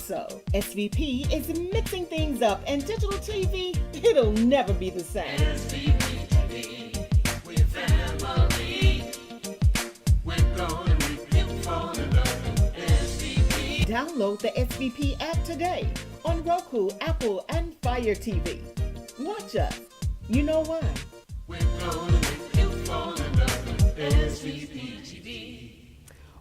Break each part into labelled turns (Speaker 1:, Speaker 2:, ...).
Speaker 1: so. SVP is mixing things up, and digital TV, it'll never be the same. SVP TV, we're family. We're gonna make you fall in love with SVP. Download the SVP app today on Roku, Apple, and Fire TV. Watch us. You know why? We're gonna make you fall in love with SVP TV.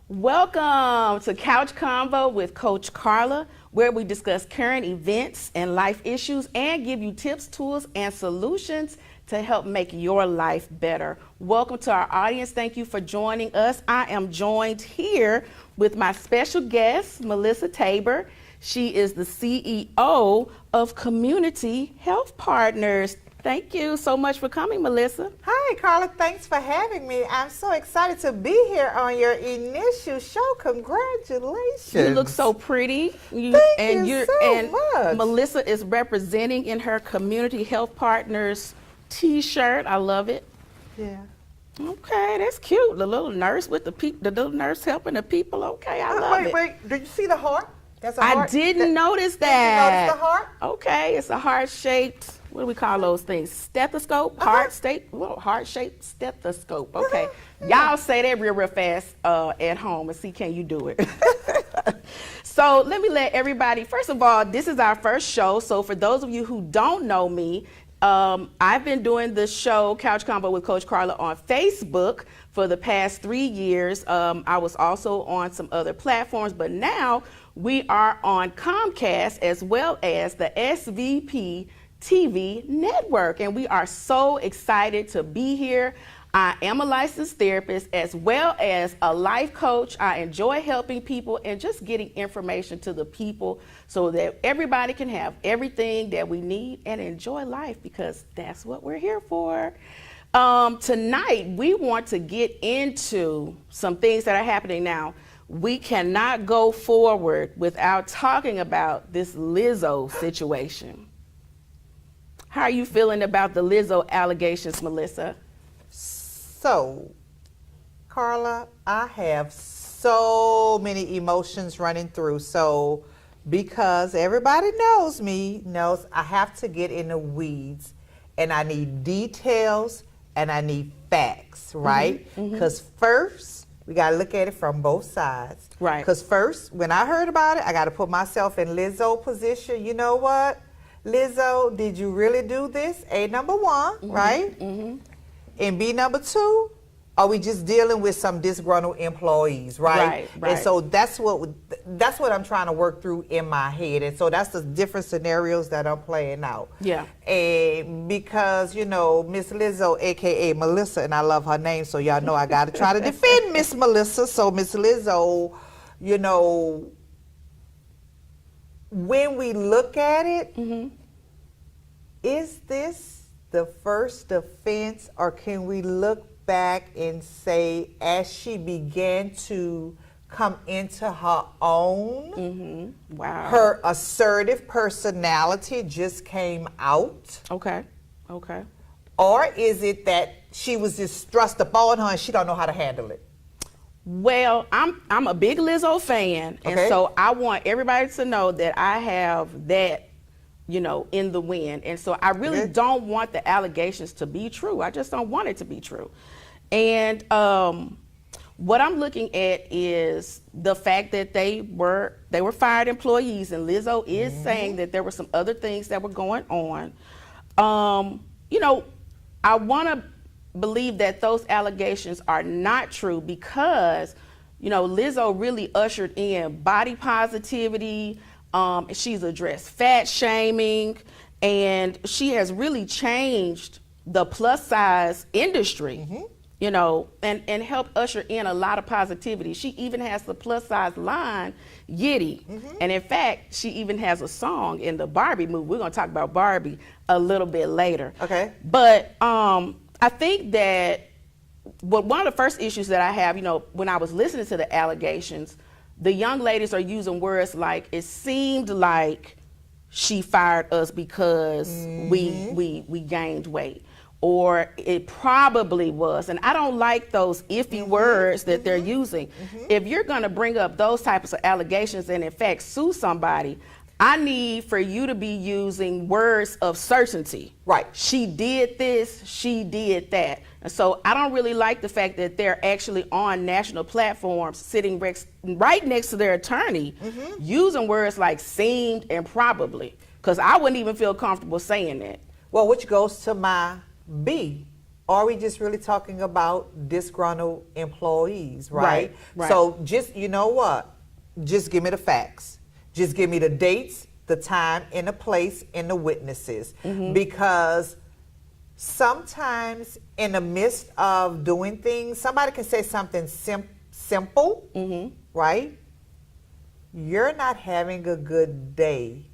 Speaker 2: Welcome to Couch Convo with Coach Karla, where we discuss current events and life issues and give you tips, tools, and solutions to help make your life better. Welcome to our audience. Thank you for joining us. I am joined here with my special guest, Melissa Tabor. She is the CEO of Community Health Partners. Thank you so much for coming, Melissa.
Speaker 3: Hi, Carla. Thanks for having me. I'm so excited to be here on your initial show. Congratulations.
Speaker 2: You look so pretty.
Speaker 3: Thank you so much.
Speaker 2: Melissa is representing in her Community Health Partners t-shirt. I love it.
Speaker 3: Yeah.
Speaker 2: Okay, that's cute. The little nurse with the little nurse helping the people. Okay, I love it.
Speaker 3: Wait. Did you see the heart? That's a
Speaker 2: I
Speaker 3: heart.
Speaker 2: didn't notice that.
Speaker 3: Did you notice the heart?
Speaker 2: Okay, it's a heart-shaped, what do we call those things? Stethoscope? Heart-shaped stethoscope. Okay. Y'all say that real fast at home and see, can you do it? So let me let everybody, first of all, this is our first show. So for those of you who don't know me, I've been doing the show Couch Convo with Coach Karla on Facebook for the past 3 years. I was also on some other platforms, but now we are on Comcast as well as the SVP TV network, and we are so excited to be here. I am a licensed therapist as well as a life coach. I enjoy helping people and just getting information to the people so that everybody can have everything that we need and enjoy life, because that's what we're here for. Tonight, we want to get into some things that are happening now. We cannot go forward without talking about this Lizzo situation. How are you feeling about the Lizzo allegations, Melissa?
Speaker 3: So, Carla, I have so many emotions running through. So, because everybody knows me, knows I have to get in the weeds, and I need details and I need facts, right? Because first, we got to look at it from both sides.
Speaker 2: Right.
Speaker 3: Because first, when I heard about it, I got to put myself in Lizzo position. You know what? Lizzo, did you really do this? A, number one, right? And B, number two, are we just dealing with some disgruntled employees, right?
Speaker 2: Right.
Speaker 3: And so that's what I'm trying to work through in my head. And so that's the different scenarios that I'm playing out.
Speaker 2: Yeah.
Speaker 3: And because, you know, Miss Lizzo, AKA Melissa, and I love her name, so y'all know I got to try to defend Miss Melissa. So Miss Lizzo, you know, when we look at it, is this the first offense, or can we look back and say, as she began to come into her own,
Speaker 2: Wow.
Speaker 3: her assertive personality just came out?
Speaker 2: Okay.
Speaker 3: Or is it that she was just thrust upon her and she don't know how to handle it?
Speaker 2: Well, I'm a big Lizzo fan, and so I want everybody to know that I have that, you know, in the wind. And so I really don't want the allegations to be true. I just don't want it to be true. And what I'm looking at is the fact that they were fired employees, and Lizzo is saying that there were some other things that were going on. You know, I want to believe that those allegations are not true because, you know, Lizzo really ushered in body positivity. She's addressed fat shaming, and she has really changed the plus size industry, you know, and helped usher in a lot of positivity. She even has the plus size line, Yitty. And in fact, she even has a song in the Barbie movie. We're going to talk about Barbie a little bit later.
Speaker 3: Okay.
Speaker 2: But I think that one of the first issues that I have, you know, when I was listening to the allegations, the young ladies are using words like, it seemed like she fired us because we gained weight, or it probably was. And I don't like those iffy words that they're using. If you're going to bring up those types of allegations and in fact sue somebody, I need for you to be using words of certainty.
Speaker 3: Right.
Speaker 2: She did this, she did that. And so I don't really like the fact that they're actually on national platforms sitting right next to their attorney using words like seemed and probably, because I wouldn't even feel comfortable saying that.
Speaker 3: Well, which goes to my B. Are we just really talking about disgruntled employees, right?
Speaker 2: Right.
Speaker 3: So just, you know what? Just give me the facts. Just give me the dates, the time, and the place, and the witnesses. Because sometimes in the midst of doing things, somebody can say something simple, right? You're not having a good day,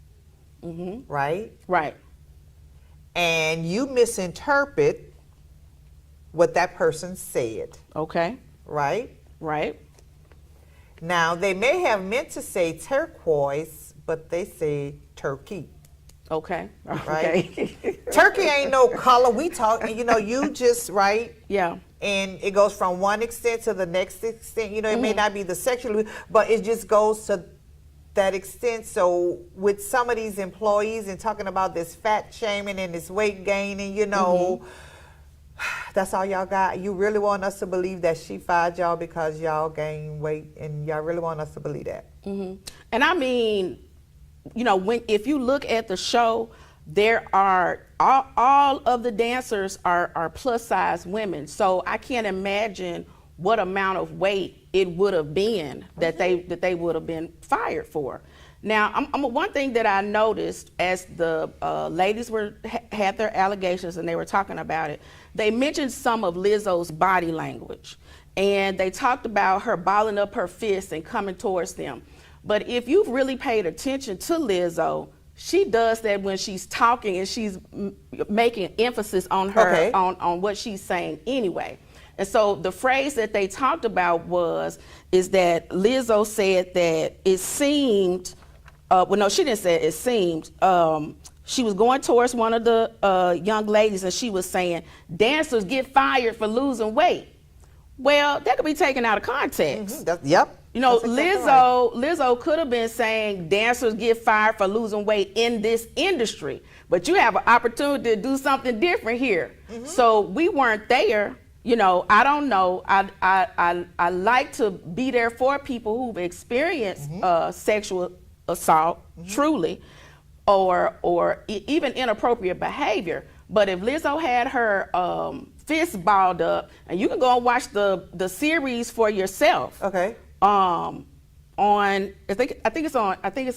Speaker 3: right?
Speaker 2: Right.
Speaker 3: And you misinterpret what that person said,
Speaker 2: Okay.
Speaker 3: right?
Speaker 2: Right.
Speaker 3: Now, they may have meant to say turquoise, but they say turkey.
Speaker 2: Okay.
Speaker 3: Right.
Speaker 2: Okay.
Speaker 3: Turkey ain't no color. We talk, you know, you just, right?
Speaker 2: Yeah.
Speaker 3: And it goes from one extent to the next extent. You know, it may not be the sexual, but it just goes to that extent. So with some of these employees and talking about this fat shaming and this weight gaining, you know, that's all y'all got. You really want us to believe that she fired y'all because y'all gained weight, and y'all really want us to believe that?
Speaker 2: And I mean, you know, if you look at the show, there are all of the dancers are plus size women. So I can't imagine what amount of weight it would have been that they would have been fired for. Now, one thing that I noticed as the ladies had their allegations and they were talking about it, they mentioned some of Lizzo's body language, and they talked about her balling up her fists and coming towards them. But if you've really paid attention to Lizzo, she does that when she's talking and she's making emphasis on her on what she's saying anyway. And so the phrase that they talked about is that Lizzo said that it seemed, well, no, she didn't say it seemed, she was going towards one of the young ladies and she was saying, dancers get fired for losing weight. Well, that could be taken out of context.
Speaker 3: Yep.
Speaker 2: You know,
Speaker 3: That's exactly right.
Speaker 2: Lizzo could have been saying dancers get fired for losing weight in this industry, but you have an opportunity to do something different here. So we weren't there. You know, I don't know. I like to be there for people who've experienced sexual assault, truly, or even inappropriate behavior. But if Lizzo had her fist balled up, and you can go and watch the series for yourself.
Speaker 3: Okay.
Speaker 2: On I think it's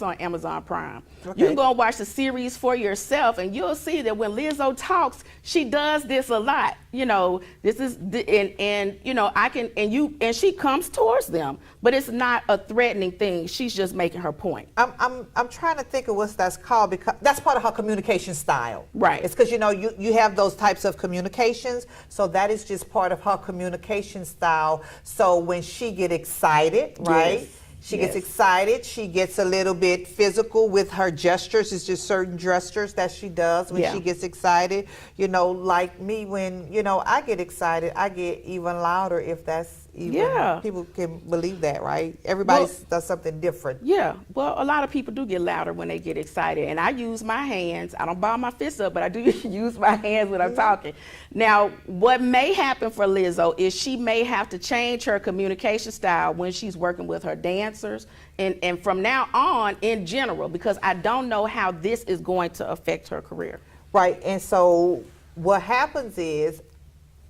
Speaker 2: on Amazon Prime. You can go and watch the series for yourself, and you'll see that when Lizzo talks, she does this a lot. You know, this is and you know, and she comes towards them, but it's not a threatening thing. She's just making her point.
Speaker 3: I'm trying to think of what that's called, because that's part of her communication style.
Speaker 2: Right.
Speaker 3: It's because, you know, you have those types of communications, so that is just part of her communication style. So when she get excited, right?
Speaker 2: Yes.
Speaker 3: She gets excited. She gets a little bit physical with her gestures. It's just certain gestures that she does when she gets excited. You know, like me, when, you know, I get excited, I get even louder, if that's even, people can believe that, right? Everybody does something different.
Speaker 2: Yeah, well, a lot of people do get louder when they get excited, and I use my hands. I don't ball my fists up, but I do use my hands when I'm talking. Now, what may happen for Lizzo is she may have to change her communication style when she's working with her dancers, and from now on in general, because I don't know how this is going to affect her career.
Speaker 3: Right, and so what happens is,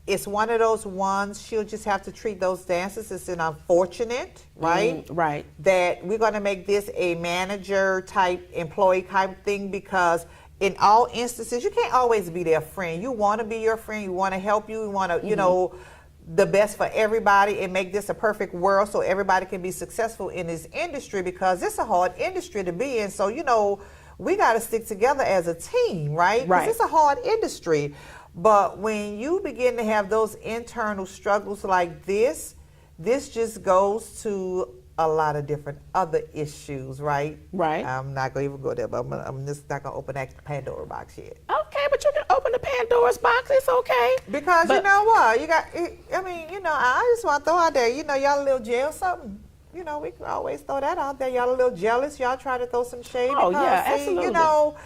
Speaker 3: it's one of those ones, she'll just have to treat those dancers as an unfortunate, right?
Speaker 2: Right.
Speaker 3: That we're going to make this a manager type, employee type thing, because in all instances, you can't always be their friend. You want to be your friend, you want to help you want to, you know, the best for everybody and make this a perfect world so everybody can be successful in this industry, because it's a hard industry to be in. So, you know, we got to stick together as a team, right?
Speaker 2: Right.
Speaker 3: It's a hard industry. But when you begin to have those internal struggles like this just goes to a lot of different other issues, right?
Speaker 2: Right.
Speaker 3: I'm not going to even go there, but I'm just not going to open that Pandora box yet.
Speaker 2: Okay, but you can open the Pandora's box. It's okay.
Speaker 3: Because
Speaker 2: But-
Speaker 3: you know what? I just want to throw out there, y'all a little jealous something. We can always throw that out there. Y'all a little jealous. Y'all try to throw some shade.
Speaker 2: Oh,
Speaker 3: because,
Speaker 2: yeah,
Speaker 3: see,
Speaker 2: absolutely.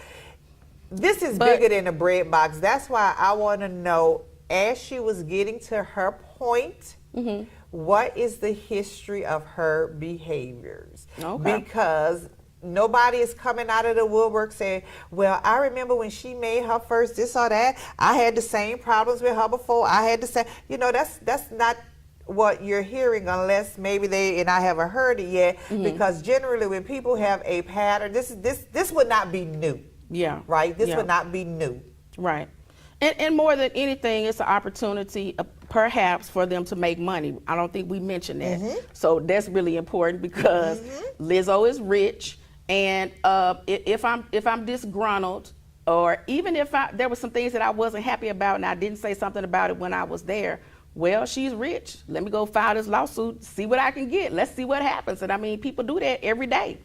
Speaker 3: This is
Speaker 2: But-
Speaker 3: bigger than a bread box. That's why I want to know, as she was getting to her point, what is the history of her behaviors?
Speaker 2: Okay.
Speaker 3: Because nobody is coming out of the woodwork saying, well, I remember when she made her first this or that, I had the same problems with her before. I had the same, that's not what you're hearing, unless maybe and I haven't heard it yet, because generally when people have a pattern, this would not be new.
Speaker 2: Yeah.
Speaker 3: Right? This
Speaker 2: Yeah.
Speaker 3: would not be new.
Speaker 2: Right. And more than anything, it's an opportunity perhaps for them to make money. I don't think we mentioned that. So that's really important because Lizzo is rich, and if I'm disgruntled, or even if there were some things that I wasn't happy about and I didn't say something about it when I was there, well, she's rich. Let me go file this lawsuit, see what I can get. Let's see what happens. And I mean, people do that every day.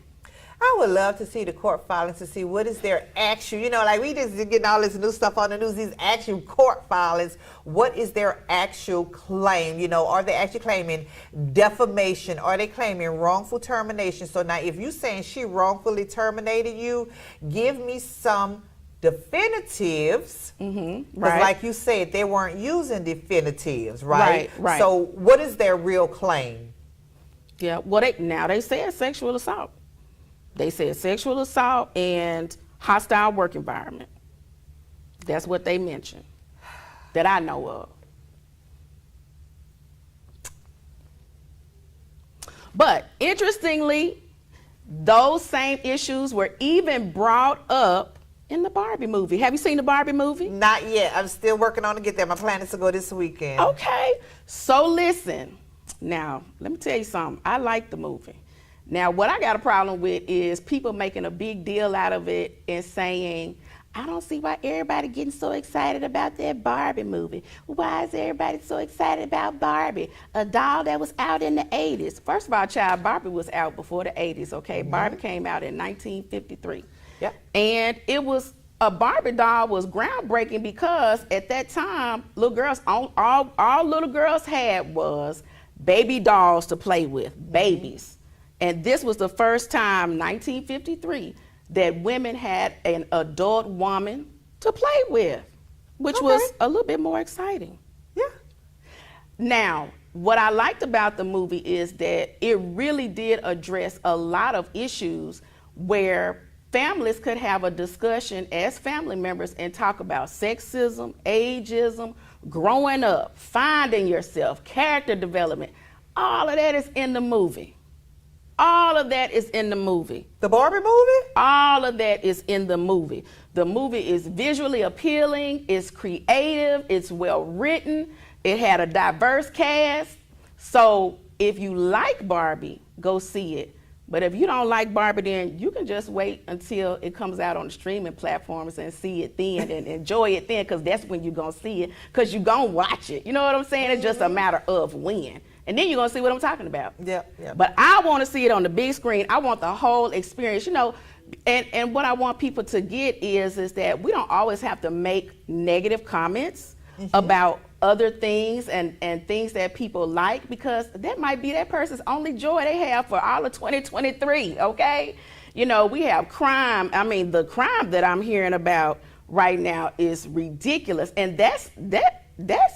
Speaker 3: I would love to see the court filings to see what is their actual, like we just getting all this new stuff on the news, these actual court filings, what is their actual claim? Are they actually claiming defamation? Are they claiming wrongful termination? So now if you're saying she wrongfully terminated you, give me some definitives. Because
Speaker 2: Right.
Speaker 3: like you said, they weren't using definitives, right?
Speaker 2: Right.
Speaker 3: So what is their real claim?
Speaker 2: Yeah. Well, they said sexual assault. They said sexual assault and hostile work environment. That's what they mentioned that I know of. But interestingly, those same issues were even brought up in the Barbie movie. Have you seen the Barbie movie?
Speaker 3: Not yet. I'm still working on to get there. My plan is to go this weekend.
Speaker 2: Okay. So listen. Now, let me tell you something. I like the movie. Now, what I got a problem with is people making a big deal out of it and saying, I don't see why everybody getting so excited about that Barbie movie. Why is everybody so excited about Barbie? A doll that was out in the 80s. First of all, child, Barbie was out before the 80s, okay? Barbie came out in 1953.
Speaker 3: Yep.
Speaker 2: And a Barbie doll was groundbreaking because at that time, little girls, all little girls had was baby dolls to play with, babies. And this was the first time, 1953, that women had an adult woman to play with, which was a little bit more exciting.
Speaker 3: Yeah.
Speaker 2: Now, what I liked about the movie is that it really did address a lot of issues where families could have a discussion as family members and talk about sexism, ageism, growing up, finding yourself, character development. All of that is in the movie. All of that is in the movie.
Speaker 3: The Barbie movie?
Speaker 2: All of that is in the movie. The movie is visually appealing, it's creative, it's well written, it had a diverse cast. So if you like Barbie, go see it. But if you don't like Barbie, then you can just wait until it comes out on the streaming platforms and see it then and enjoy it then, because that's when you're going to see it, because you're going to watch it. You know what I'm saying? It's just a matter of when. And then you're going to see what I'm talking about.
Speaker 3: Yep.
Speaker 2: But I want to see it on the big screen. I want the whole experience, and what I want people to get is that we don't always have to make negative comments about other things and things that people like, because that might be that person's only joy they have for all of 2023, okay? We have crime. I mean, the crime that I'm hearing about right now is ridiculous, and that's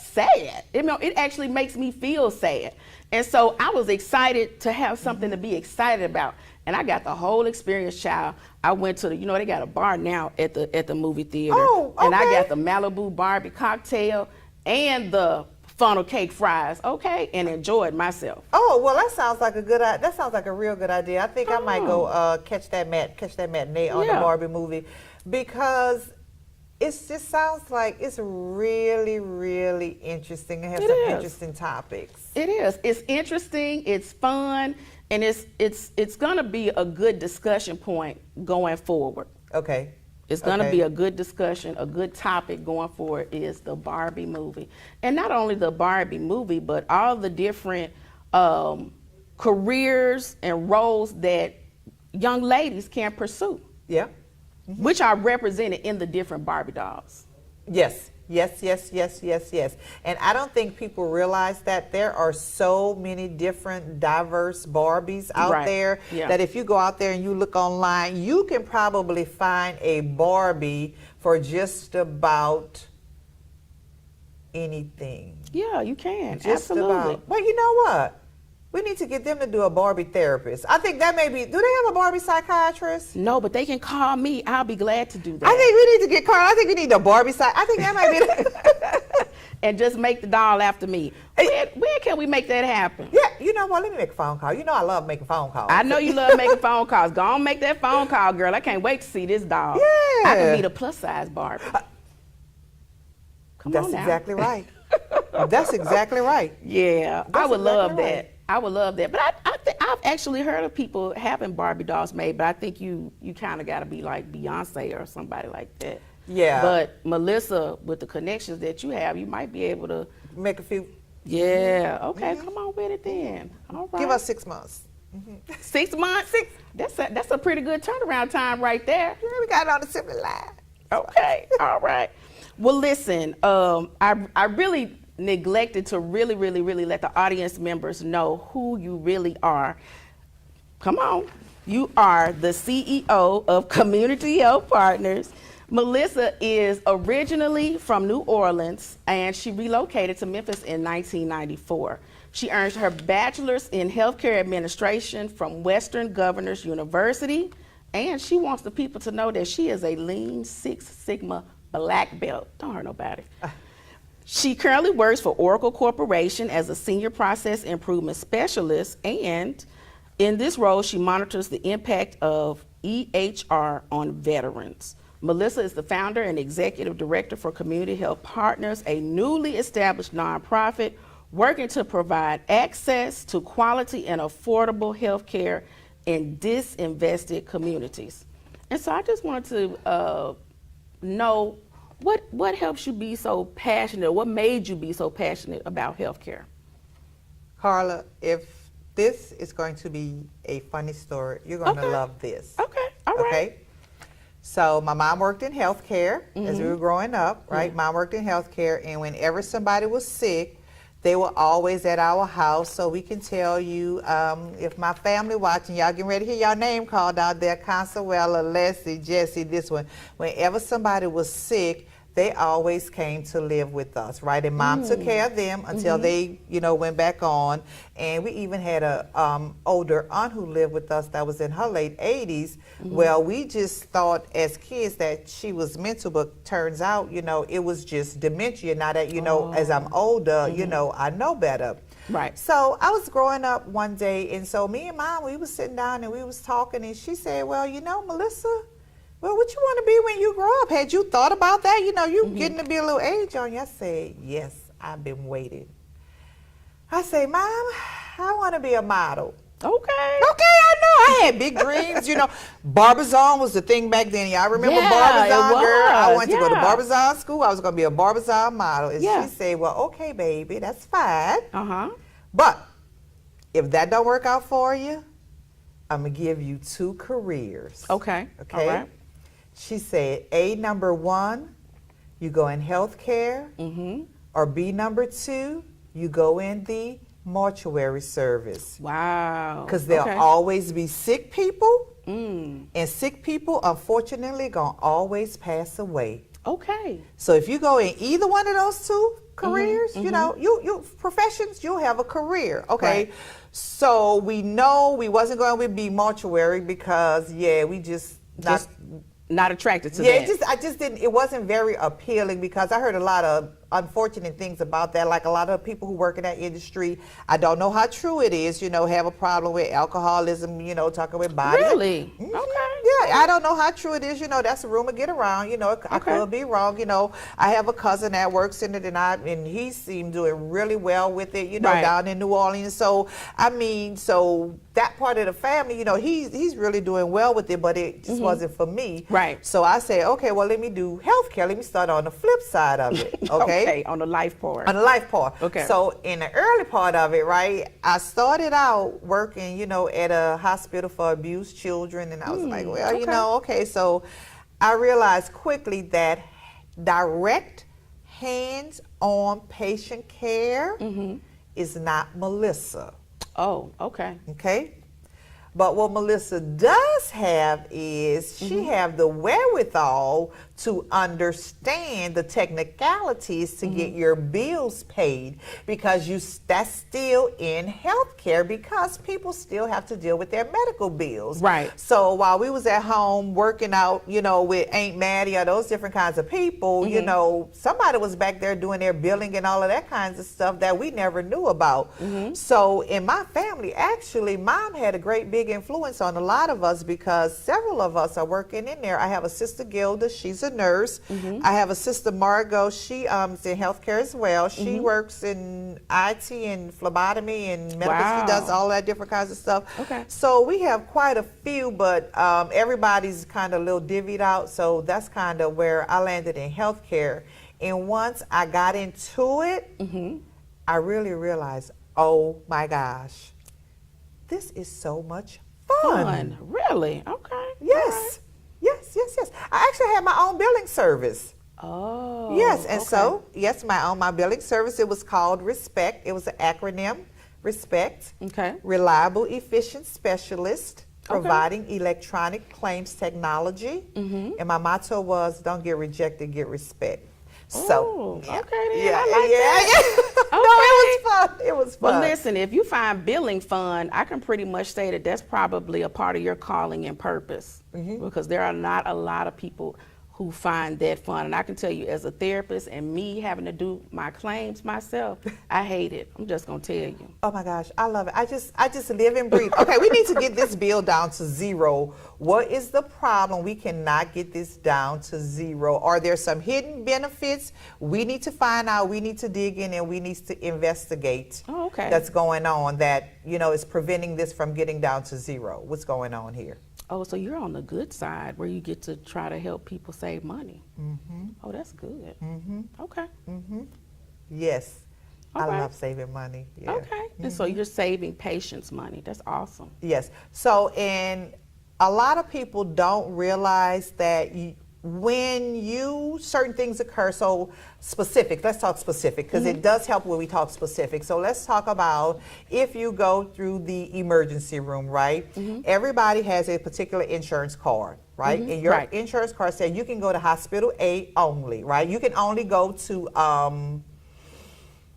Speaker 2: sad. It actually makes me feel sad. And so I was excited to have something to be excited about. And I got the whole experience, child. I went to they got a bar now at the movie theater.
Speaker 3: Oh, okay.
Speaker 2: And I got the Malibu Barbie cocktail and the funnel cake fries, okay, and enjoyed myself.
Speaker 3: Oh, well, that sounds like that sounds like a real good idea. I think I might go catch that matinee on the Barbie movie, because it just sounds like it's really, really interesting and has some interesting topics.
Speaker 2: It is. It's interesting. It's fun, and it's gonna be a good discussion point going forward.
Speaker 3: Okay.
Speaker 2: It's gonna be a good discussion, a good topic going forward is the Barbie movie, and not only the Barbie movie, but all the different careers and roles that young ladies can pursue.
Speaker 3: Yeah.
Speaker 2: Which are represented in the different Barbie dolls.
Speaker 3: Yes, yes, yes, yes, yes, yes. And I don't think people realize that there are so many different diverse Barbies out
Speaker 2: Right.
Speaker 3: there
Speaker 2: Yeah.
Speaker 3: that if you go out there and you look online, you can probably find a Barbie for just about anything.
Speaker 2: Yeah, you can.
Speaker 3: Just
Speaker 2: Absolutely.
Speaker 3: about. Well, you know what? We need to get them to do a Barbie therapist. I think that may be, do they have a Barbie psychiatrist?
Speaker 2: No, but they can call me. I'll be glad to do that.
Speaker 3: I think we need to get Carla. I think we need a Barbie I think that might be
Speaker 2: and just make the doll after me. When can we make that happen?
Speaker 3: Yeah, you know what? Let me make a phone call. You know I love making phone calls.
Speaker 2: I know you love making phone calls. Go on, make that phone call, girl. I can't wait to see this doll.
Speaker 3: Yeah.
Speaker 2: I can be the plus size Barbie. Come
Speaker 3: That's
Speaker 2: on now.
Speaker 3: exactly right. That's exactly right.
Speaker 2: Yeah, I
Speaker 3: That's
Speaker 2: would love
Speaker 3: exactly
Speaker 2: that.
Speaker 3: right.
Speaker 2: I would love that. But I've actually heard of people having Barbie dolls made, but I think you kind of got to be like Beyonce or somebody like that.
Speaker 3: Yeah.
Speaker 2: But Melissa, with the connections that you have, you might be able to.
Speaker 3: Make a few.
Speaker 2: Yeah. Okay. Come on with it then. All right.
Speaker 3: Give us 6 months.
Speaker 2: 6 months. That's a pretty good turnaround time right there.
Speaker 3: Yeah, we got it on the similar line.
Speaker 2: Okay. All right. Well, listen. I really neglected to really let the audience members know who you really are. Come on. You are the CEO of Community Health Partners. Melissa is originally from New Orleans, and she relocated to Memphis in 1994. She earned her bachelor's in healthcare administration from Western Governors University, and she wants the people to know that she is a Lean Six Sigma black belt. Don't hurt nobody. She currently works for Oracle Corporation as a senior process improvement specialist, and in this role, she monitors the impact of EHR on veterans. Melissa is the founder and executive director for Community Health Partners, a newly established nonprofit working to provide access to quality and affordable health care in disinvested communities. And so I just wanted to know what helps you be so passionate? What made you be so passionate about healthcare?
Speaker 3: Carla, if this is going to be a funny story, you're going to love this.
Speaker 2: Okay, all right.
Speaker 3: Okay? So my mom worked in healthcare as we were growing up, right? Mom worked in healthcare, and whenever somebody was sick, they were always at our house. So we can tell you, if my family watching, y'all getting ready to hear y'all name called out there, Consuela, Leslie, Jesse, this one. Whenever somebody was sick, they always came to live with us, right? And Mom took care of them until they, went back on. And we even had a older aunt who lived with us that was in her late 80s. Well, we just thought as kids that she was mental, but turns out, it was just dementia. Now that, as I'm older, I know better.
Speaker 2: Right.
Speaker 3: So I was growing up one day, and so me and Mom, we was sitting down and we was talking, and she said, well, Melissa, well, what you want to be when you grow up? Had you thought about that? You getting to be a little age on you. I said, yes, I've been waiting. I say, Mom, I want to be a model.
Speaker 2: Okay.
Speaker 3: Okay, I know. I had big dreams. Barbizon was the thing back then. Y'all remember Barbizon, girl? I wanted to go to Barbizon school. I was going to be a Barbizon model. And she said, well, okay, baby, that's fine. But if that don't work out for you, I'm going to give you 2 careers.
Speaker 2: Okay.
Speaker 3: Okay.
Speaker 2: All right.
Speaker 3: She said, A, number 1, you go in healthcare, or B, number 2, you go in the mortuary service.
Speaker 2: Wow.
Speaker 3: Because there'll always be sick people, and sick people, unfortunately, gonna always pass away.
Speaker 2: Okay.
Speaker 3: So if you go in either one of those 2 careers, you professions, you'll have a career. Okay.
Speaker 2: Right.
Speaker 3: So we know we wasn't going to be mortuary because we just
Speaker 2: not attracted to that.
Speaker 3: I just didn't. It wasn't very appealing because I heard a lot of unfortunate things about that. Like a lot of people who work in that industry, I don't know how true it is. Have a problem with alcoholism. Talking with bodies.
Speaker 2: Really? Okay.
Speaker 3: Yeah, I don't know how true it is. That's a rumor get around. I could be wrong. I have a cousin that works in it, and he seemed doing really well with it. Down in New Orleans. So that part of the family, he's really doing well with it, but it just wasn't for me.
Speaker 2: Right.
Speaker 3: So I said, okay, well, let me do healthcare. Let me start on the flip side of it. Okay.
Speaker 2: On the life part.
Speaker 3: On the life part.
Speaker 2: Okay.
Speaker 3: So in the early part of it, right, I started out working, at a hospital for abused children, and I was like, well, okay. So I realized quickly that direct hands-on patient care is not Melissa.
Speaker 2: Oh, okay.
Speaker 3: Okay? But what Melissa does have is she have the wherewithal to understand the technicalities to get your bills paid, because that's still in healthcare, because people still have to deal with their medical bills.
Speaker 2: Right.
Speaker 3: So while we was at home working out, you know, with Aunt Maddie or those different kinds of people, you know, somebody was back there doing their billing and all of that kinds of stuff that we never knew about. So in my family, actually, Mom had a great big influence on a lot of us, because several of us are working in there. I have a sister, Gilda, she's a nurse. I have a sister, Margot, she is in healthcare as well. She works in IT and phlebotomy and medical.
Speaker 2: Wow.
Speaker 3: She does all that different kinds of stuff.
Speaker 2: Okay.
Speaker 3: So we have quite a few, but everybody's kind of a little divvied out. So that's kind of where I landed in healthcare. And once I got into it, I really realized, oh my gosh, this is so much fun.
Speaker 2: Really? Okay.
Speaker 3: Yes. Yes. I actually had my own billing service.
Speaker 2: Oh.
Speaker 3: Yes, and
Speaker 2: okay.
Speaker 3: so, yes, my billing service, it was called RESPECT. It was an acronym, RESPECT.
Speaker 2: Okay.
Speaker 3: Reliable, efficient specialist, providing electronic claims technology. And my motto was, don't get rejected, get respect. So,
Speaker 2: okay, then.
Speaker 3: yeah,
Speaker 2: I like that.
Speaker 3: No, it was fun. It was fun.
Speaker 2: Well, listen, if you find billing fun, I can pretty much say that that's probably a part of your calling and purpose, because there are not a lot of people who find that fun. And I can tell you, as a therapist and me having to do my claims myself, I hate it. I'm just gonna tell you.
Speaker 3: Oh my gosh, I love it. I just live and breathe. Okay, we need to get this bill down to zero. What is the problem? We cannot get this down to zero. Are there some hidden benefits? We need to find out, we need to dig in, and we need to investigate.
Speaker 2: Oh, okay.
Speaker 3: That's going on that, you know, is preventing this from getting down to zero. What's going on here?
Speaker 2: Oh, so you're on the good side where you get to try to help people save money. Oh, that's good. Okay.
Speaker 3: Yes. I
Speaker 2: Okay.
Speaker 3: love saving money. Yeah.
Speaker 2: Okay. And so you're saving patients money. That's awesome.
Speaker 3: Yes. So, and a lot of people don't realize that when certain things occur, so specific, let's talk specific, because it does help when we talk specific. So let's talk about if you go through the emergency room, right? Everybody has a particular insurance card, right? And your insurance card says you can go to hospital A only, right? You can only go to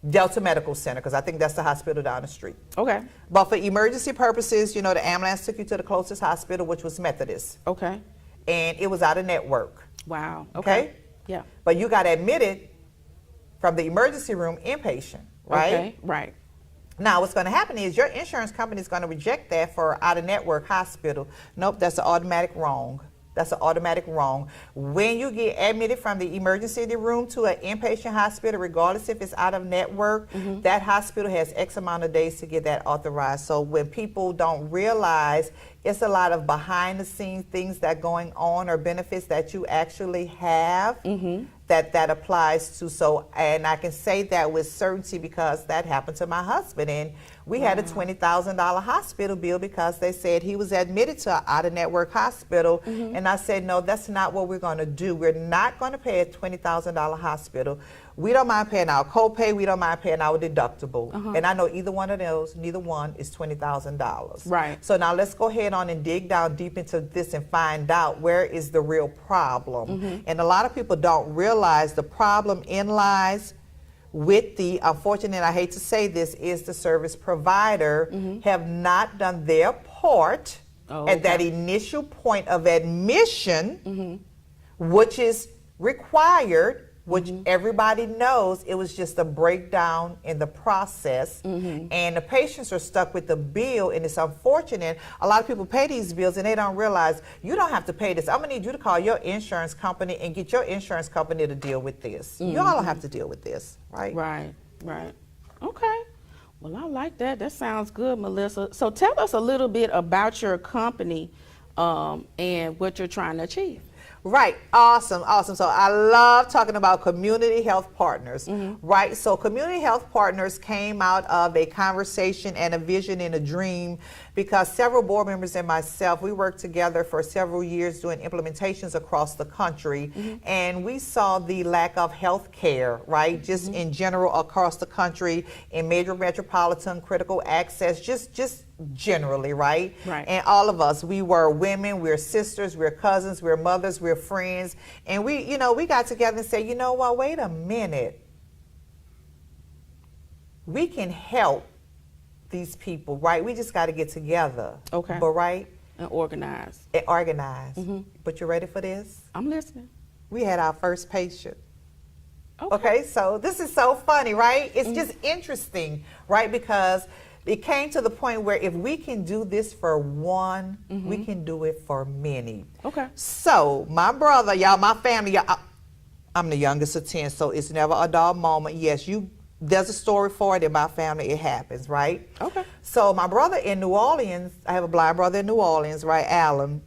Speaker 3: Delta Medical Center, because I think that's the hospital down the street.
Speaker 2: Okay.
Speaker 3: But for emergency purposes, you know, the ambulance took you to the closest hospital, which was Methodist.
Speaker 2: Okay.
Speaker 3: And it was out of network.
Speaker 2: Wow.
Speaker 3: Okay?
Speaker 2: Yeah.
Speaker 3: But you got admitted from the emergency room inpatient, right?
Speaker 2: Okay. Right.
Speaker 3: Now, what's going to happen is your insurance company is going to reject that for out of network hospital. Nope, that's an automatic wrong. That's an automatic wrong. When you get admitted from the emergency room to an inpatient hospital, regardless if it's out of network, that hospital has X amount of days to get that authorized. So when people don't realize, it's a lot of behind the scenes things that going on, or benefits that you actually have that applies to. So, and I can say that with certainty because that happened to my husband, and we had a $20,000 hospital bill because they said he was admitted to an out-of-network hospital, and I said, no, that's not what we're going to do. We're not going to pay a $20,000 hospital. We don't mind paying our copay. We don't mind paying our deductible. And I know either one of those, neither one is $20,000.
Speaker 2: Right.
Speaker 3: So now let's go ahead on and dig down deep into this and find out where is the real problem. And a lot of people don't realize the problem lies with the, unfortunate, I hate to say this, is the service provider have not done their part at that initial point of admission, which is required, which everybody knows. It was just a breakdown in the process, and the patients are stuck with the bill, and it's unfortunate. A lot of people pay these bills and they don't realize you don't have to pay this. I'm gonna need you to call your insurance company and get your insurance company to deal with this. You all don't have to deal with this, right?
Speaker 2: Right. Okay. Well, I like that. That sounds good, Melissa. So tell us a little bit about your company and what you're trying to achieve.
Speaker 3: Right. Awesome. Awesome. So I love talking about community health partners. Right. So community health partners came out of a conversation and a vision and a dream because several board members and myself, we worked together for several years doing implementations across the country. And we saw the lack of health care, right? Just in general across the country, in major metropolitan critical access, just generally, right?
Speaker 2: Right.
Speaker 3: And all of us, we were women, we're sisters, we're cousins, we're mothers, we're friends. And we got together and said, you know what, wait a minute. We can help these people, right? We just got to get together.
Speaker 2: Okay.
Speaker 3: But right?
Speaker 2: And organize.
Speaker 3: And organize. But you ready for this?
Speaker 2: I'm listening.
Speaker 3: We had our first patient.
Speaker 2: Okay.
Speaker 3: Okay, so this is so funny, right? It's just interesting, right? Because it came to the point where if we can do this for one, we can do it for many.
Speaker 2: Okay.
Speaker 3: So my brother, y'all, my family, I'm the youngest of 10, so it's never a dull moment. Yes, there's a story for it in my family. It happens, right?
Speaker 2: Okay.
Speaker 3: So my brother in New Orleans, I have a blind brother in New Orleans, right, Alan.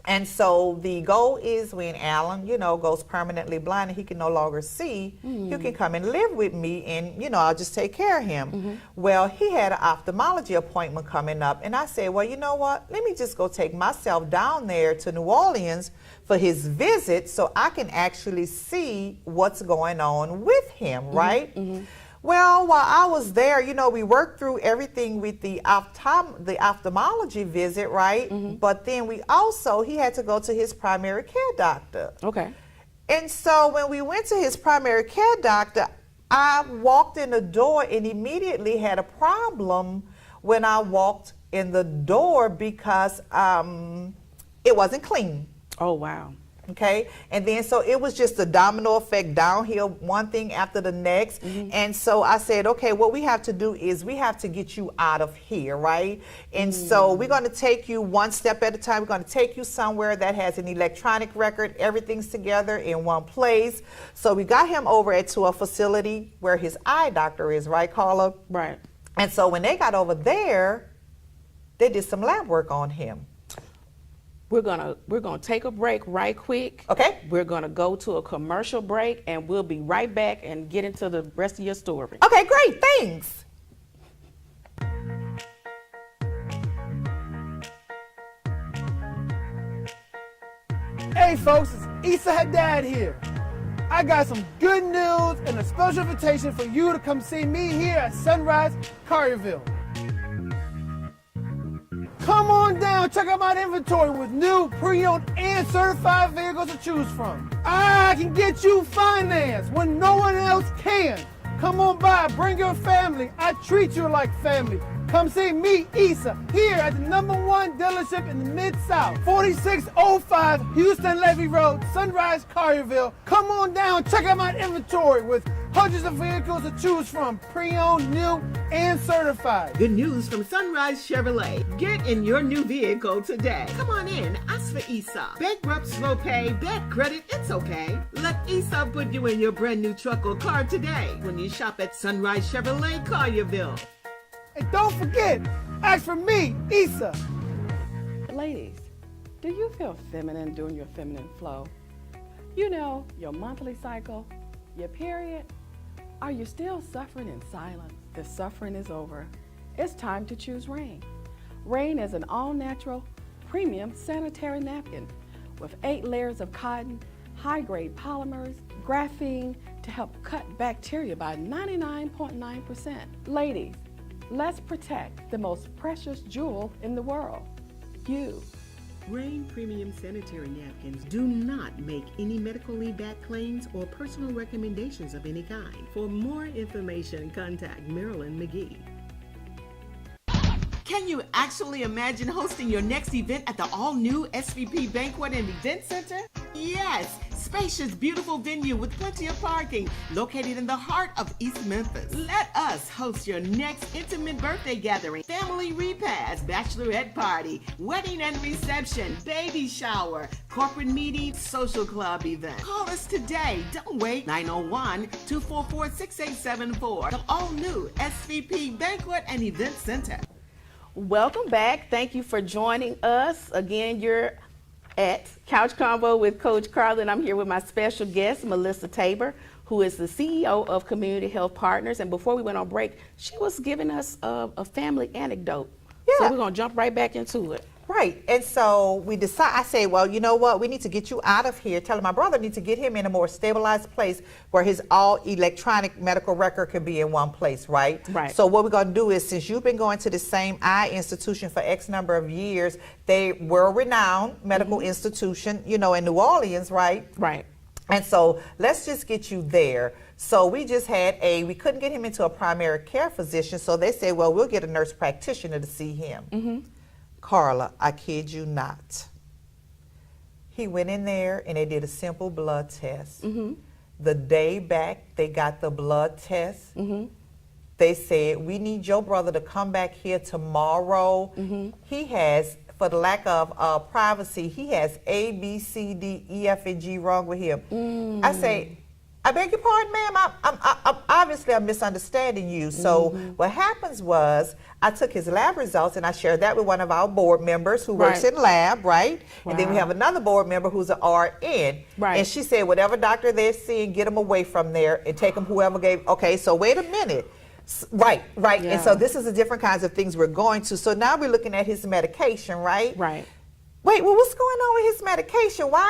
Speaker 3: And so the goal is when Alan, goes permanently blind and he can no longer see, you can come and live with me and, I'll just take care of him. Well, he had an ophthalmology appointment coming up. And I said, well, you know what? Let me just go take myself down there to New Orleans for his visit so I can actually see what's going on with him, right? Well, while I was there, we worked through everything with the ophthalmology visit, right? But then he had to go to his primary care doctor.
Speaker 2: Okay.
Speaker 3: And so when we went to his primary care doctor, I walked in the door and immediately had a problem when I walked in the door because it wasn't clean.
Speaker 2: Oh, wow.
Speaker 3: Okay, and then so it was just a domino effect downhill, one thing after the next. And so I said, okay, what we have to do is we have to get you out of here, right? And so we're going to take you one step at a time. We're going to take you somewhere that has an electronic record. Everything's together in one place. So we got him over to a facility where his eye doctor is, right, Karla?
Speaker 2: Right.
Speaker 3: And so when they got over there, they did some lab work on him.
Speaker 2: We're gonna take a break right quick.
Speaker 3: Okay.
Speaker 2: We're gonna go to a commercial break and we'll be right back and get into the rest of your story.
Speaker 3: Okay, great, thanks.
Speaker 4: Hey folks, it's Issa Haddad here. I got some good news and a special invitation for you to come see me here at Sunrise Collierville. Come on down, check out my inventory with new, pre-owned, and certified vehicles to choose from. I can get you financed when no one else can. Come on by, bring your family. I treat you like family. Come see me, Issa, here at the #1 dealership in the Mid-South, 4605 Houston Levy Road, Sunrise Collierville. Come on down, check out my inventory with hundreds of vehicles to choose from, pre-owned, new, and certified.
Speaker 1: Good news from Sunrise Chevrolet. Get in your new vehicle today. Come on in, ask for Issa. Bankrupt, slow pay, bad credit, it's okay. Let Issa put you in your brand new truck or car today when you shop at Sunrise Chevrolet, Collierville.
Speaker 4: And don't forget, ask for me, Issa.
Speaker 2: Ladies, do you feel feminine during your feminine flow? Your monthly cycle, your period? Are you still suffering in silence? The suffering is over. It's time to choose Rain. Rain is an all-natural, premium sanitary napkin with 8 layers of cotton, high-grade polymers, graphene to help cut bacteria by 99.9%. Ladies, let's protect the most precious jewel in the world, you.
Speaker 1: Rain Premium Sanitary Napkins do not make any medically backed claims or personal recommendations of any kind. For more information, contact Marilyn McGee. Can you actually imagine hosting your next event at the all-new SVP Banquet and Event Center? Yes, spacious, beautiful venue with plenty of parking, located in the heart of East Memphis. Let us host your next intimate birthday gathering, family repast, bachelorette party, wedding and reception, baby shower, corporate meeting, social club event. Call us today. Don't wait. 901-244-6874. The all-new SVP Banquet and Event Center.
Speaker 2: Welcome back. Thank you for joining us. Again, you're at Couch Convo with Coach Karla, and I'm here with my special guest, Melissa Tabor, who is the CEO of Community Health Partners. And before we went on break, she was giving us a family anecdote.
Speaker 3: Yeah.
Speaker 2: So we're going to jump right back into it.
Speaker 3: Right. And so we decide, I say, well, you know what? We need to get you out of here. Telling my brother need to get him in a more stabilized place where his all electronic medical record can be in one place, right?
Speaker 2: Right.
Speaker 3: So what we're going to do is, since you've been going to the same eye institution for X number of years, they were a renowned medical institution, you know, in New Orleans, right?
Speaker 2: Right.
Speaker 3: And so let's just get you there. So we just had we couldn't get him into a primary care physician. So they said, well, we'll get a nurse practitioner to see him. Karla, I kid you not. He went in there and they did a simple blood test. The day back they got the blood test, they said, we need your brother to come back here tomorrow. He has, for the lack of privacy, he has A, B, C, D, E, F, and G wrong with him. I say, I beg your pardon, ma'am. I'm obviously I'm misunderstanding you. So what happens was I took his lab results and I shared that with one of our board members who works in lab, right? And then we have another board member who's an RN.
Speaker 2: Right.
Speaker 3: And she said, whatever doctor they're seeing, get them away from there and take them whoever gave. Okay, so wait a minute. Right.
Speaker 2: Yeah.
Speaker 3: And so this is the different kinds of things we're going to. So now we're looking at his medication, right?
Speaker 2: Right.
Speaker 3: Wait, well, what's going on with his medication? Why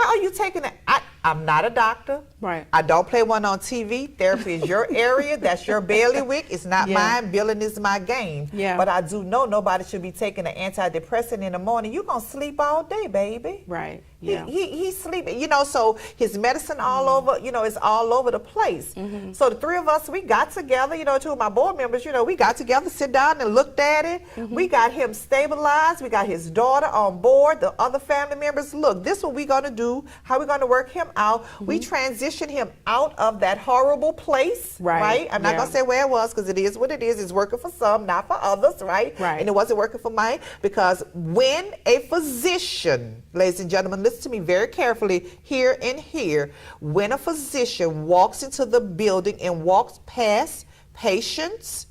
Speaker 3: are you taking it? I'm not a doctor.
Speaker 2: Right.
Speaker 3: I don't play one on TV. Therapy is your area. That's your bailiwick. It's not mine. Billing is my game.
Speaker 2: Yeah.
Speaker 3: But I do know nobody should be taking an antidepressant in the morning. You're going to sleep all day, baby.
Speaker 2: Right. Yeah.
Speaker 3: He's sleeping, you know, so his medicine all over, you know, it's all over the place. So the three of us, we got together, you know, two of my board members, you know, we got together, sit down and looked at it. We got him stabilized. We got his daughter on board, the other family members. Look, this is what we're going to do, how we're going to work him out. We transition him out of that horrible place, right? I'm not going to say where it was because it is what it is. It's working for some, not for others, right? And it wasn't working for mine because when a physician, ladies and gentlemen, listen to me very carefully here and here. When a physician walks into the building and walks past patients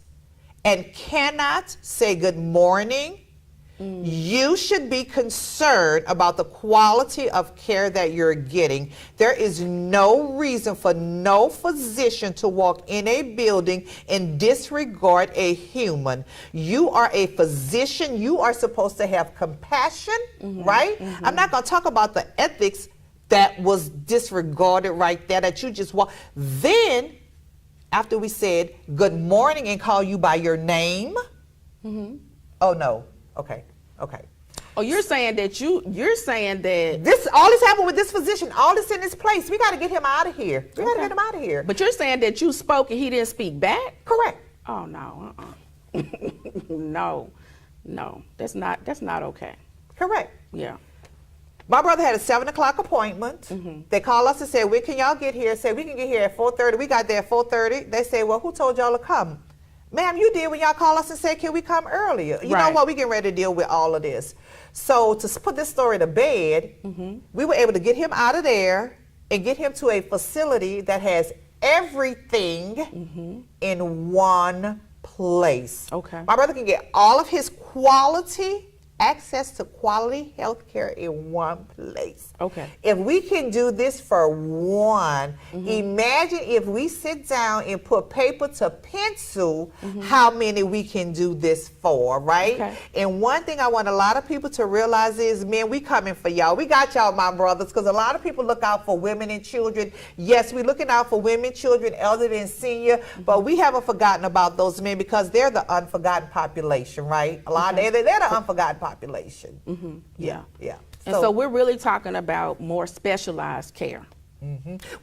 Speaker 3: and cannot say good morning, you should be concerned about the quality of care that you're getting. There is no reason for no physician to walk in a building and disregard a human. You are a physician. You are supposed to have compassion, right? I'm not going to talk about the ethics that was disregarded right there, that you just walk. Then, after we said good morning and call you by your name, oh no. Okay.
Speaker 2: Oh, you're saying that
Speaker 3: This all this happened with this physician. All this in this place. We got to get him out of here. We got to get him out of here.
Speaker 2: But you're saying that you spoke and he didn't speak back?
Speaker 3: Correct.
Speaker 2: Oh no. No. That's not okay.
Speaker 3: Correct.
Speaker 2: Yeah.
Speaker 3: My brother had a 7 o'clock appointment. They called us and said, when can y'all get here? Said, we can get here at 4:30. We got there at 4:30. They said, well, who told y'all to come? Ma'am, you did when y'all called us and said, can we come earlier? You know what? We getting ready to deal with all of this. So to put this story to bed, we were able to get him out of there and get him to a facility that has everything in one place.
Speaker 2: Okay.
Speaker 3: My brother can get all of his access to quality health care in one place.
Speaker 2: Okay.
Speaker 3: If we can do this for one, imagine if we sit down and put paper to pencil how many we can do this for, right?
Speaker 2: Okay.
Speaker 3: And one thing I want a lot of people to realize is, man, we coming for y'all. We got y'all, my brothers, because a lot of people look out for women and children. Yes, we're looking out for women, children, elderly, and senior, but we haven't forgotten about those men because they're the unforgotten population, right? A lot they're the unforgotten population. Yeah.
Speaker 2: And so we're really talking about more specialized care.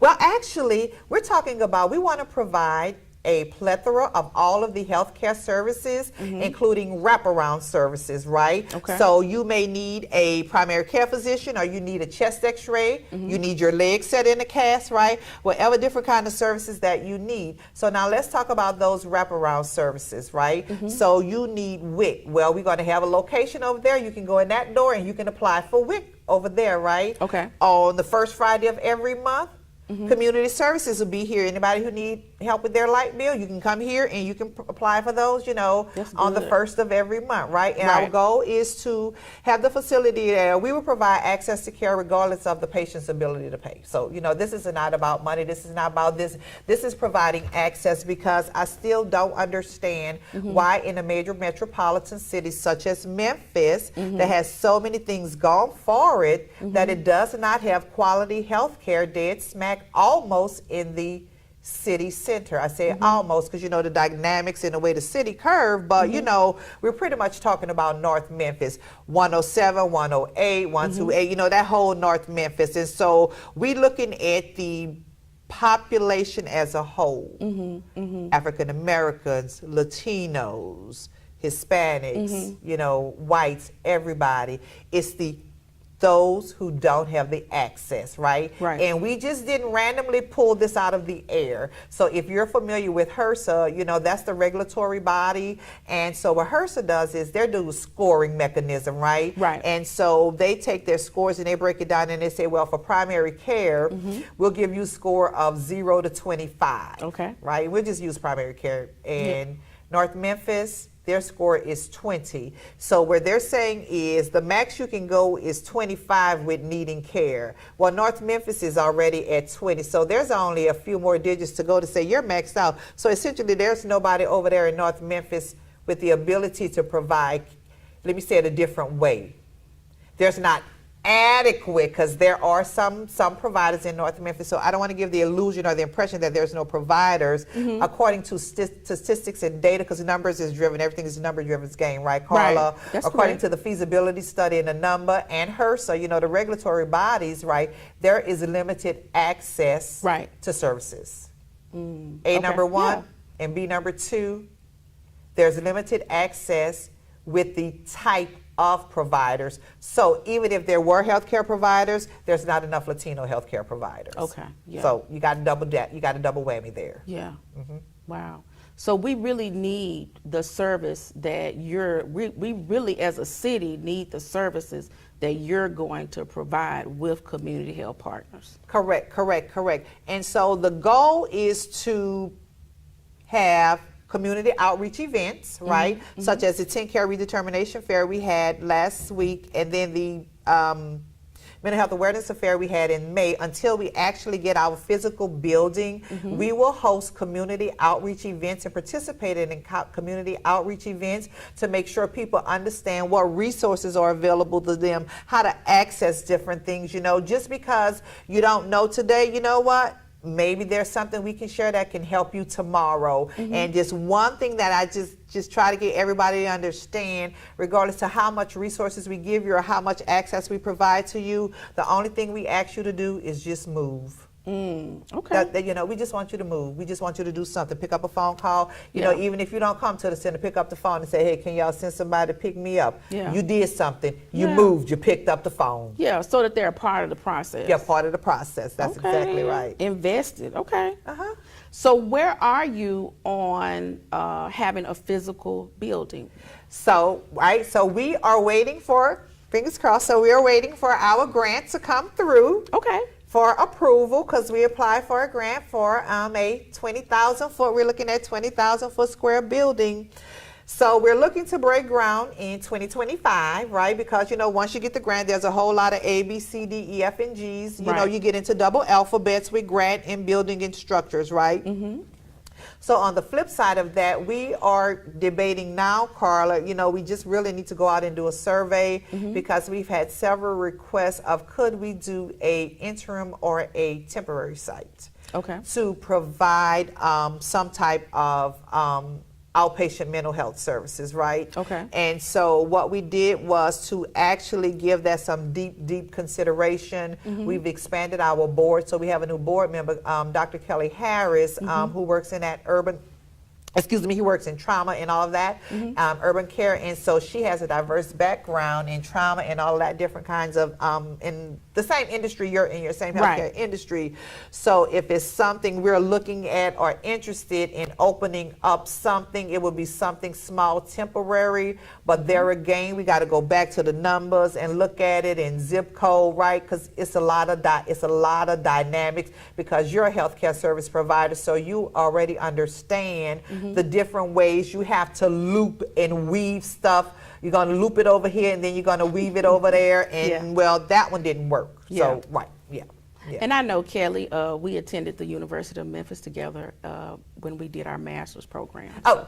Speaker 3: Well, actually, we're talking about, we want to provide a plethora of all of the healthcare services, including wraparound services, right?
Speaker 2: Okay.
Speaker 3: So you may need a primary care physician, or you need a chest x-ray, you need your leg set in a cast, right? Whatever different kind of services that you need. So now let's talk about those wraparound services, right? So you need WIC. Well, we're going to have a location over there. You can go in that door and you can apply for WIC over there, right?
Speaker 2: Okay.
Speaker 3: On the first Friday of every month. Community services will be here. Anybody who need help with their light bill, you can come here and you can apply for those,
Speaker 2: That's
Speaker 3: on the
Speaker 2: good.
Speaker 3: 1st of every month, right? And our goal is to have the facility there. We will provide access to care regardless of the patient's ability to pay. So, this is not about money. This is not about this. This is providing access, because I still don't understand why in a major metropolitan city such as Memphis that has so many things going for it that it does not have quality health care dead smack almost in the city center. I say almost because the dynamics and the way the city curve, but we're pretty much talking about North Memphis, 107, 108, 128, that whole North Memphis. And so we're looking at the population as a whole, African Americans, Latinos, Hispanics, whites, everybody. It's those who don't have the access, right? And we just didn't randomly pull this out of the air. So if you're familiar with HRSA, that's the regulatory body. And so what HRSA does is they do a scoring mechanism, right? And so they take their scores and they break it down and they say, well, for primary care, we'll give you a score of 0 to 25. Right? We'll just use primary care. And North Memphis, their score is 20. So where they're saying is the max you can go is 25 with needing care. Well, North Memphis is already at 20. So there's only a few more digits to go to say you're maxed out. So essentially there's nobody over there in North Memphis with the ability to provide, let me say it a different way. There's not adequate, because there are some providers in North Memphis, so I don't want to give the illusion or the impression that there's no providers. According to statistics and data, because numbers is driven, everything is a number driven game, right, Carla? According to the feasibility study and the number and HRSA, the regulatory bodies, right, there is limited access to services. Number one, and B number two, there's limited access with the type of providers. So even if there were healthcare providers, there's not enough Latino healthcare providers. So you got to double that. You got to double whammy there.
Speaker 2: Wow. So we really need the service that we really as a city need the services that you're going to provide with community health partners.
Speaker 3: Correct. And so the goal is to have community outreach events, right? Such as the 10 Care Redetermination Fair we had last week, and then the Mental Health Awareness Affair we had in May. Until we actually get our physical building, we will host community outreach events and participate in community outreach events to make sure people understand what resources are available to them, how to access different things. Just because you don't know today, you know what? Maybe there's something we can share that can help you tomorrow. And just one thing that I just try to get everybody to understand, regardless to how much resources we give you or how much access we provide to you, the only thing we ask you to do is just move. We just want you to move. We just want you to do something. Pick up a phone call. Even if you don't come to the center, pick up the phone and say, hey, can y'all send somebody to pick me up? You did something. You moved. You picked up the phone.
Speaker 2: So that they're a part of the process.
Speaker 3: Yeah, part of the process. That's exactly right.
Speaker 2: Invested. So where are you on having a physical building?
Speaker 3: So we are waiting for, fingers crossed, so we are waiting for our grant to come through. For approval, because we applied for a grant for a 20,000 foot, we're looking at 20,000 foot square building. So we're looking to break ground in 2025, right? Because, once you get the grant, there's a whole lot of A, B, C, D, E, F, and G's. You get into double alphabets with grant and building and structures, right? So on the flip side of that, we are debating now, Carla, we just really need to go out and do a survey because we've had several requests of could we do a interim or a temporary site to provide some type of outpatient mental health services, right? And so what we did was to actually give that some deep consideration. We've expanded our board, so we have a new board member, Dr. Kelly Harris, who works in that urban he works in trauma and all of that, urban care, and so she has a diverse background in trauma and all of that different kinds of, in the same industry, you're in your same healthcare industry. So if it's something we're looking at or interested in opening up something, it would be something small, temporary, but there again, we got to go back to the numbers and look at it in zip code, right? Because it's a lot of dynamics, because you're a healthcare service provider, so you already understand the different ways you have to loop and weave stuff. You're going to loop it over here, and then you're going to weave it over there, and well, that one didn't work. So, yeah.
Speaker 2: And I know, Kelly, we attended the University of Memphis together when we did our master's program.
Speaker 3: Yeah.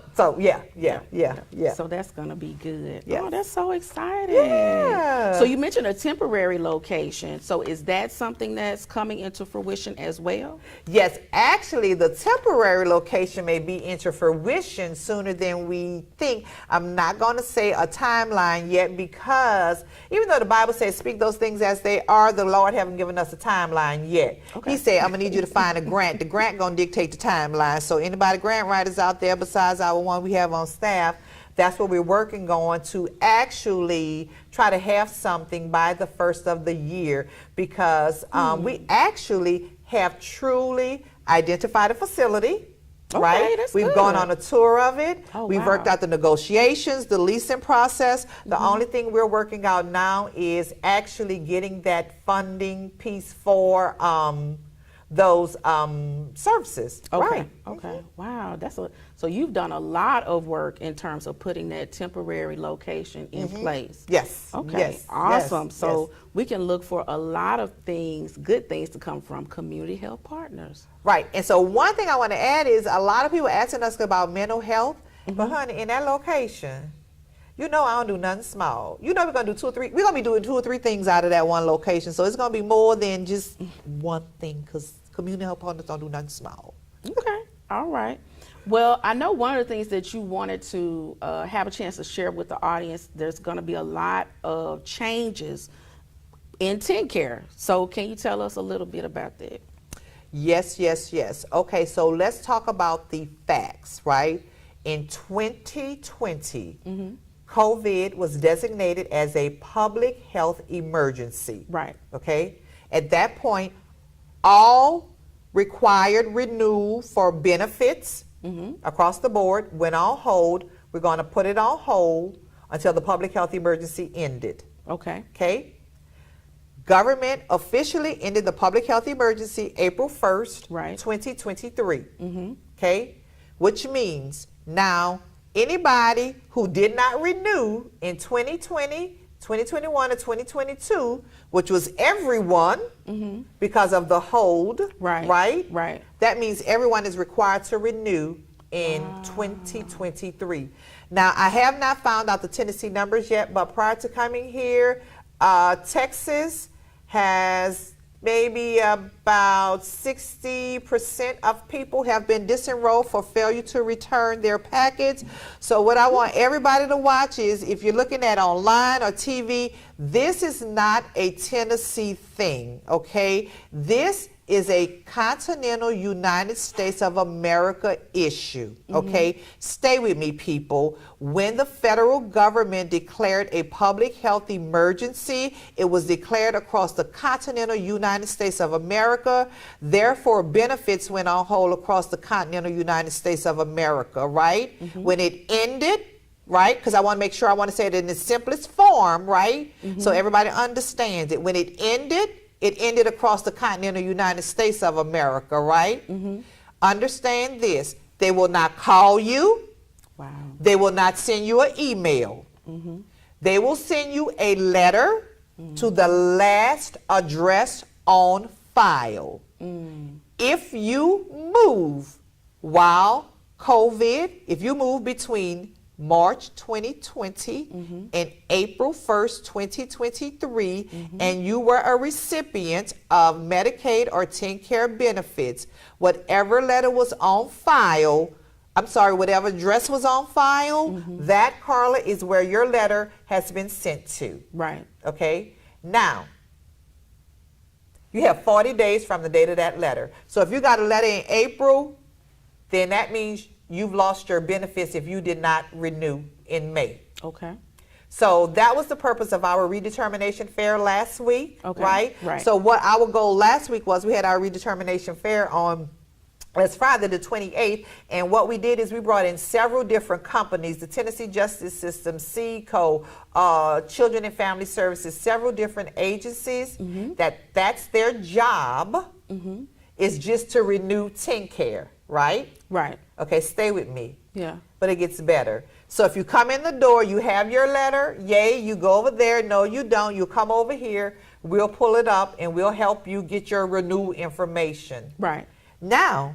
Speaker 2: So that's going to be good.
Speaker 3: Yes.
Speaker 2: Oh, that's so exciting.
Speaker 3: Yeah.
Speaker 2: So you mentioned a temporary location. So is that something that's coming into fruition as well?
Speaker 3: Yes, actually, the temporary location may be into fruition sooner than we think. I'm not going to say a timeline yet, because even though the Bible says speak those things as they are, the Lord haven't given us a timeline yet.
Speaker 2: Okay.
Speaker 3: He said, I'm gonna need you to find a grant. The grant gonna dictate the timeline. So anybody grant writers out there besides our one we have on staff, that's what we're working on, to actually try to have something by the first of the year, because we actually have truly identified a facility.
Speaker 2: Okay,
Speaker 3: Right?
Speaker 2: that's
Speaker 3: We've
Speaker 2: good.
Speaker 3: gone on a tour of it.
Speaker 2: Oh,
Speaker 3: We've
Speaker 2: wow.
Speaker 3: worked out the negotiations, the leasing process. The only thing we're working out now is actually getting that funding piece for those services.
Speaker 2: Okay.
Speaker 3: Right.
Speaker 2: Okay. Wow. So you've done a lot of work in terms of putting that temporary location in place.
Speaker 3: Yes.
Speaker 2: Okay.
Speaker 3: Yes.
Speaker 2: Awesome.
Speaker 3: Yes.
Speaker 2: So
Speaker 3: Yes.
Speaker 2: we can look for a lot of things, good things to come from community health partners.
Speaker 3: Right. And so one thing I want to add is a lot of people asking us about mental health, but honey, in that location, you know I don't do nothing small. You know we're gonna do we're gonna be doing 2 or 3 things out of that one location. So it's gonna be more than just one thing, because community health partners don't do nothing small.
Speaker 2: Okay. All right. Well, I know one of the things that you wanted to have a chance to share with the audience, there's going to be a lot of changes in TennCare. So can you tell us a little bit about that?
Speaker 3: Yes. Okay, so let's talk about the facts, right? In 2020, COVID was designated as a public health emergency.
Speaker 2: Right.
Speaker 3: Okay? At that point, all required renewal for benefits across the board went on hold. We're going to put it on hold until the public health emergency ended.
Speaker 2: Okay.
Speaker 3: Okay? Government officially ended the public health emergency April 1st,
Speaker 2: Right.
Speaker 3: 2023. Okay? Which means now anybody who did not renew in 2020, 2021, or 2022, which was everyone because of the hold,
Speaker 2: Right.
Speaker 3: That means everyone is required to renew in 2023. Now, I have not found out the Tennessee numbers yet, but prior to coming here, Texas has maybe about 60% of people have been disenrolled for failure to return their packets. So what I want everybody to watch is, if you're looking at online or TV, this is not a Tennessee thing, okay? This is a continental United States of America issue, okay? Stay with me, people. When the federal government declared a public health emergency, it was declared across the continental United States of America. Therefore, benefits went on hold across the continental United States of America, right? When it ended, right? Because I want to make sure, I want to say it in the simplest form, right? So everybody understands it. When it ended across the continental United States of America, right? Understand this. They will not call you.
Speaker 2: Wow.
Speaker 3: They will not send you an email. They will send you a letter to the last address on file. If you move while COVID, if you move between March 2020 and April 1st, 2023, and you were a recipient of Medicaid or TennCare benefits, whatever letter was on file, whatever address was on file, that, Karla, is where your letter has been sent to.
Speaker 2: Right.
Speaker 3: Okay? Now, you have 40 days from the date of that letter. So if you got a letter in April, then that means you've lost your benefits if you did not renew in May.
Speaker 2: Okay.
Speaker 3: So that was the purpose of our redetermination fair last week,
Speaker 2: Okay,
Speaker 3: right?
Speaker 2: right.
Speaker 3: So what our goal last week was, we had our redetermination fair on last Friday the 28th, and what we did is we brought in several different companies, the Tennessee Justice System, CECO, Children and Family Services, several different agencies that's their job is just to renew TennCare, right?
Speaker 2: Right.
Speaker 3: Okay, stay with me.
Speaker 2: Yeah.
Speaker 3: But it gets better. So if you come in the door, you have your letter, yay, you go over there, no you don't, you come over here, we'll pull it up and we'll help you get your renewal information.
Speaker 2: Right.
Speaker 3: Now,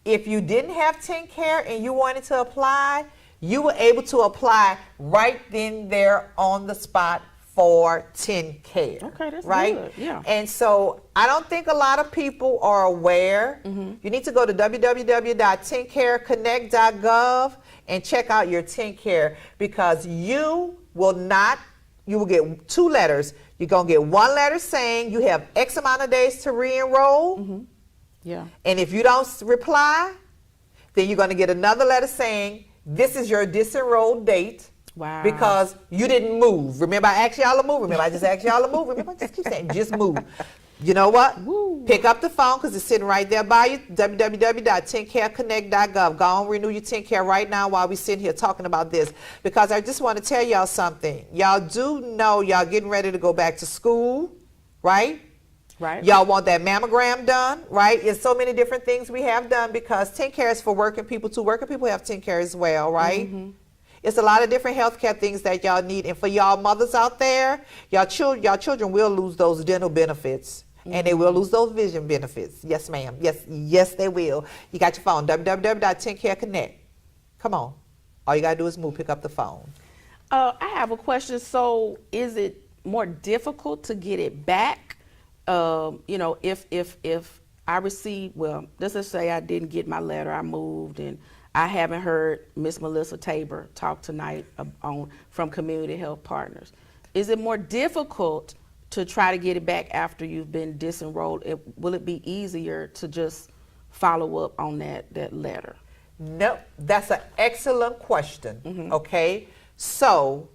Speaker 3: if you didn't have TennCare and you wanted to apply, you were able to apply right then there on the spot for TennCare.
Speaker 2: Okay, that's
Speaker 3: right?
Speaker 2: good, yeah.
Speaker 3: And so I don't think a lot of people are aware. You need to go to www.tenncareconnect.gov and check out your TennCare, because you will get 2 letters. You're going to get 1 letter saying you have X amount of days to re-enroll.
Speaker 2: Yeah.
Speaker 3: And if you don't reply, then you're going to get another letter saying this is your disenrolled date.
Speaker 2: Wow.
Speaker 3: Because you didn't move. Remember, I asked y'all to move. Remember, I just asked y'all to move. Remember, I just keep saying, just move. You know what?
Speaker 2: Woo.
Speaker 3: Pick up the phone, because it's sitting right there by you, www.tenncareconnect.gov. Go on, renew your TennCare right now while we're sitting here talking about this. Because I just want to tell y'all something. Y'all do know y'all getting ready to go back to school, right?
Speaker 2: Right.
Speaker 3: Y'all want that mammogram done, right? There's so many different things we have done, because TennCare is for working people too. Working people have TennCare as well, right? It's a lot of different healthcare things that y'all need. And for y'all mothers out there, y'all children will lose those dental benefits. And they will lose those vision benefits. Yes, ma'am. Yes, they will. You got your phone, www.tenncareconnect. Come on. All you got to do is pick up the phone.
Speaker 2: I have a question. So is it more difficult to get it back? If I received, well, let's just say I didn't get my letter, I moved, and I haven't heard Miss Melissa Tabor talk tonight from Community Health Partners. Is it more difficult to try to get it back after you've been disenrolled? Will it be easier to just follow up on that letter?
Speaker 3: No, that's an excellent question. Okay, so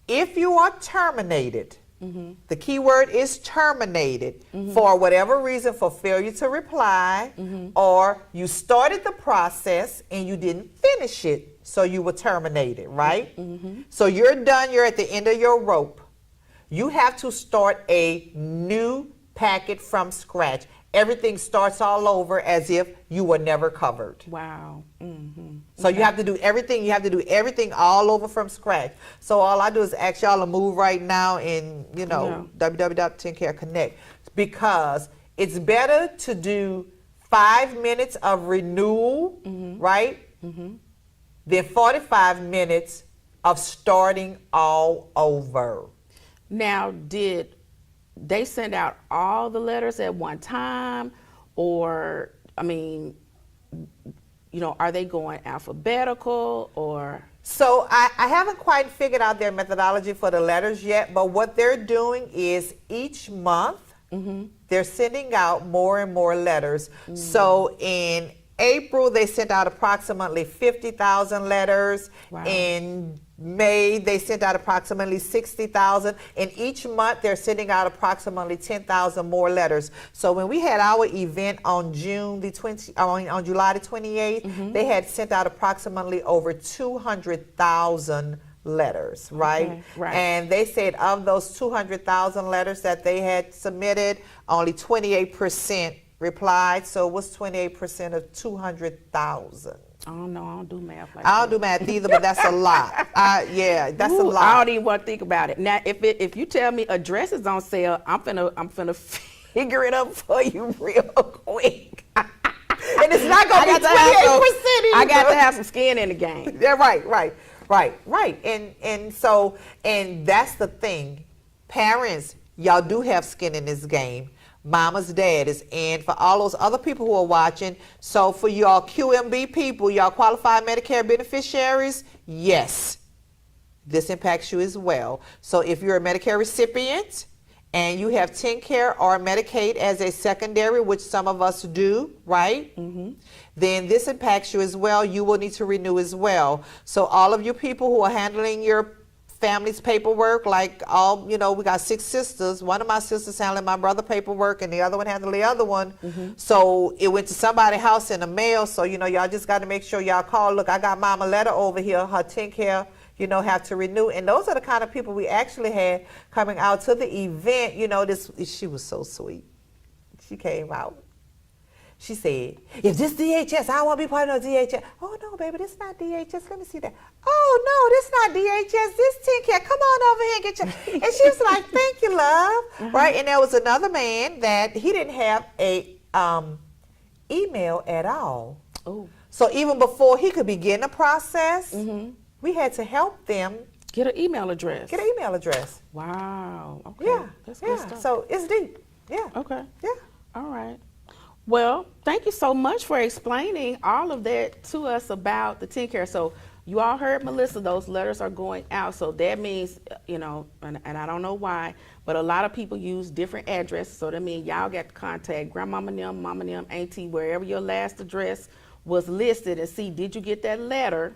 Speaker 3: if you are terminated, the key word is terminated for whatever reason, for failure to reply, or you started the process and you didn't finish it, so you were terminated, right? So you're done, you're at the end of your rope. You have to start a new packet from scratch. Everything starts all over as if you were never covered.
Speaker 2: Wow.
Speaker 3: So you have to do everything. You have to do everything all over from scratch. So all I do is ask y'all to move right now in, www.TennCareConnect, because it's better to do 5 minutes of renewal, right, than 45 minutes of starting all over.
Speaker 2: Now, did they send out all the letters at one time, or, are they going alphabetical, or?
Speaker 3: So I haven't quite figured out their methodology for the letters yet, but what they're doing is each month they're sending out more and more letters. So in April, they sent out approximately 50,000 letters.
Speaker 2: Wow.
Speaker 3: In May, they sent out approximately 60,000. And each month, they're sending out approximately 10,000 more letters. So when we had our event on July the 28th, they had sent out approximately over 200,000 letters, right?
Speaker 2: Okay, right.
Speaker 3: And they said of those 200,000 letters that they had submitted, only 28% replied. So what's 28% of 200,000?
Speaker 2: I don't know. I don't do math like
Speaker 3: I
Speaker 2: that.
Speaker 3: don't do math either, but that's a lot. That's a lot.
Speaker 2: I don't even want to think about it. Now, if you tell me a dress is on sale, I'm finna figure it up for you real quick.
Speaker 3: And it's not going to be 28%
Speaker 2: I got to have some skin in the game.
Speaker 3: Yeah, right. And that's the thing. Parents, y'all do have skin in this game. Mama's dad is in for all those other people who are watching. So for y'all QMB people, y'all qualified Medicare beneficiaries, yes, this impacts you as well. So if you're a Medicare recipient and you have TennCare or Medicaid as a secondary, which some of us do, right? Then this impacts you as well. You will need to renew as well. So all of you people who are handling your family's paperwork, like all, you know, we got 6 sisters. One of my sisters handling my brother paperwork and the other one handling the other one. So it went to somebody's house in the mail. So, you know, y'all just got to make sure y'all call. Look, I got mama letter over here. Her TennCare, you know, have to renew. And those are the kind of people we actually had coming out to the event. You know, she was so sweet. She came out. She said, if this DHS, I want to be part of no DHS. Oh, no, baby, this not DHS. Let me see that. Oh, no, this not DHS. This TennCare. Come on over here and get your... And she was like, thank you, love. Right? And there was another man that he didn't have a email at all.
Speaker 2: Oh.
Speaker 3: So even before he could begin the process, we had to help them
Speaker 2: Get an email address.
Speaker 3: get an email address.
Speaker 2: Wow. Okay.
Speaker 3: Yeah.
Speaker 2: That's
Speaker 3: yeah.
Speaker 2: good stuff.
Speaker 3: So it's deep. Yeah.
Speaker 2: Okay.
Speaker 3: Yeah.
Speaker 2: All right. Well, thank you so much for explaining all of that to us about the TennCare. So you all heard Melissa, those letters are going out. So that means, you know, and I don't know why, but a lot of people use different addresses. So that means y'all got to contact grandmama them, mama them, auntie, wherever your last address was listed and see, did you get that letter?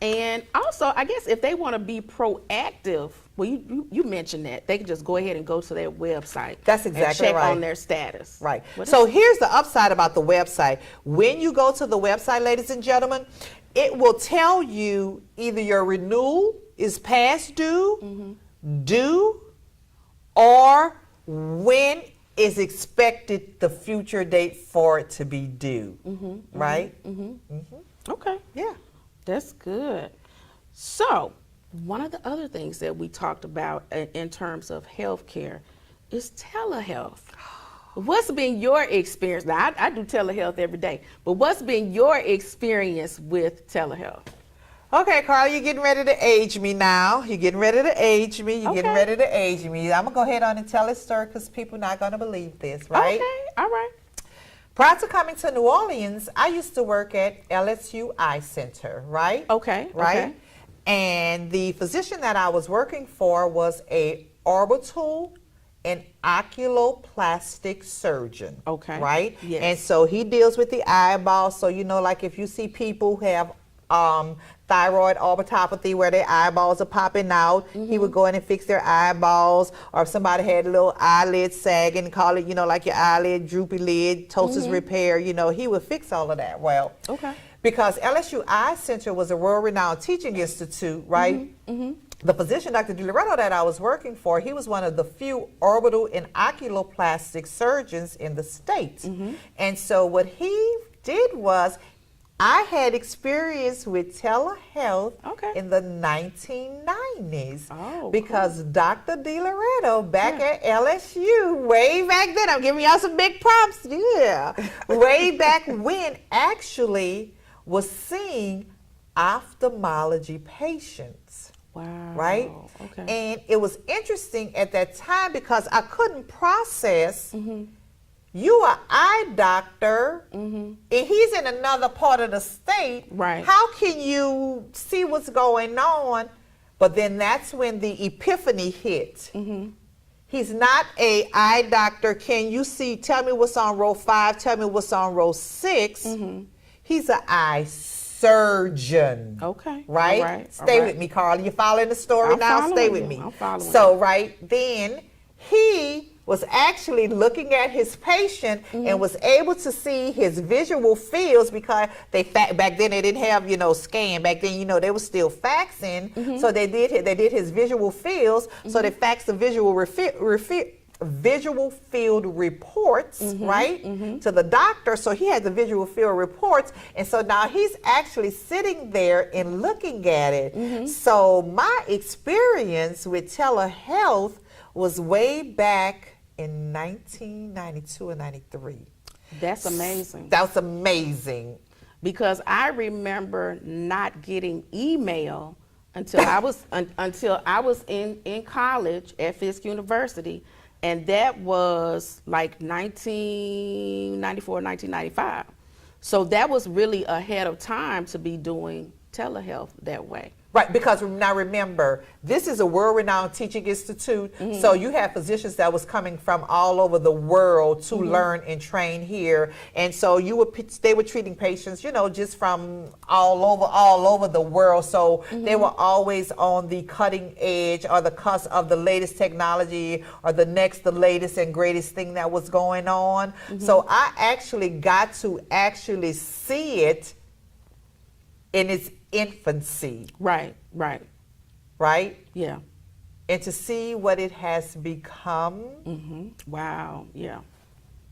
Speaker 2: And also, I guess if they want to be proactive, well, you mentioned that, they can just go ahead and go to their website.
Speaker 3: That's
Speaker 2: and
Speaker 3: exactly
Speaker 2: check
Speaker 3: right.
Speaker 2: on their status.
Speaker 3: Right.
Speaker 2: What
Speaker 3: So here's the upside about the website. When you go to the website, ladies and gentlemen, it will tell you either your renewal is past due, due, or when is expected the future date for it to be due. Right?
Speaker 2: Okay.
Speaker 3: Yeah.
Speaker 2: That's good. So, one of the other things that we talked about in terms of healthcare is telehealth. What's been your experience? Now, I do telehealth every day, but what's been your experience with telehealth?
Speaker 3: Okay, Carla, you're getting ready to age me now. You're getting ready to age me. You're getting
Speaker 2: Okay.
Speaker 3: ready to age me. I'm going to go ahead on and tell this story because people are not going to believe this, right?
Speaker 2: Okay, all right.
Speaker 3: Prior to coming to New Orleans, I used to work at LSU Eye Center, right?
Speaker 2: Okay,
Speaker 3: Right?
Speaker 2: okay.
Speaker 3: And the physician that I was working for was a orbital and oculoplastic surgeon.
Speaker 2: Okay,
Speaker 3: Right?
Speaker 2: yes.
Speaker 3: And so he deals with the eyeball. So, you know, like if you see people who have thyroid orbitopathy where their eyeballs are popping out, he would go in and fix their eyeballs. Or if somebody had a little eyelid sagging, call it, you know, like your eyelid droopy lid, Tosa's repair, you know, he would fix all of that. Well,
Speaker 2: Okay.
Speaker 3: because LSU Eye Center was a world-renowned teaching institute, right? The physician, Dr. DiLoretto, that I was working for, he was one of the few orbital and oculoplastic surgeons in the States. And so what he did was, I had experience with telehealth
Speaker 2: Okay.
Speaker 3: in the 1990s
Speaker 2: Oh,
Speaker 3: because Dr. DiLoretto back at LSU, way back then, I'm giving y'all some big props, yeah, way back when actually was seeing ophthalmology patients.
Speaker 2: Wow.
Speaker 3: Right?
Speaker 2: Okay.
Speaker 3: And it was interesting at that time because I couldn't process you are eye doctor and he's in another part of the state.
Speaker 2: Right.
Speaker 3: How can you see what's going on? But then that's when the epiphany hit. He's not a eye doctor. Can you see? Tell me what's on row 5. Tell me what's on row 6. He's an eye surgeon.
Speaker 2: Okay.
Speaker 3: Right?
Speaker 2: All right.
Speaker 3: Stay
Speaker 2: All
Speaker 3: with
Speaker 2: right.
Speaker 3: me, Carla. You following the story
Speaker 2: I'm
Speaker 3: now?
Speaker 2: following
Speaker 3: Stay
Speaker 2: you.
Speaker 3: with me.
Speaker 2: I'm following
Speaker 3: So, right then, he was actually looking at his patient and was able to see his visual fields because back then they didn't have, you know, scan. Back then, you know, they were still faxing. So they did his visual fields. So they faxed the visual field reports, right, to the doctor. So he had the visual field reports. And so now he's actually sitting there and looking at it. So my experience with telehealth was way back in 1992 and 93.
Speaker 2: That's amazing.
Speaker 3: That was amazing.
Speaker 2: Because I remember not getting email until I was in college at Fisk University, and that was like 1994, 1995. So that was really ahead of time to be doing telehealth that way.
Speaker 3: Right, because now remember, this is a world-renowned teaching institute, so you have physicians that was coming from all over the world to learn and train here, and so they were treating patients, just from all over the world. So they were always on the cutting edge or the cusp of the latest technology or the latest and greatest thing that was going on. So I actually got to see it in its infancy.
Speaker 2: Right.
Speaker 3: Yeah. And to see what it has become.
Speaker 2: Wow. Yeah.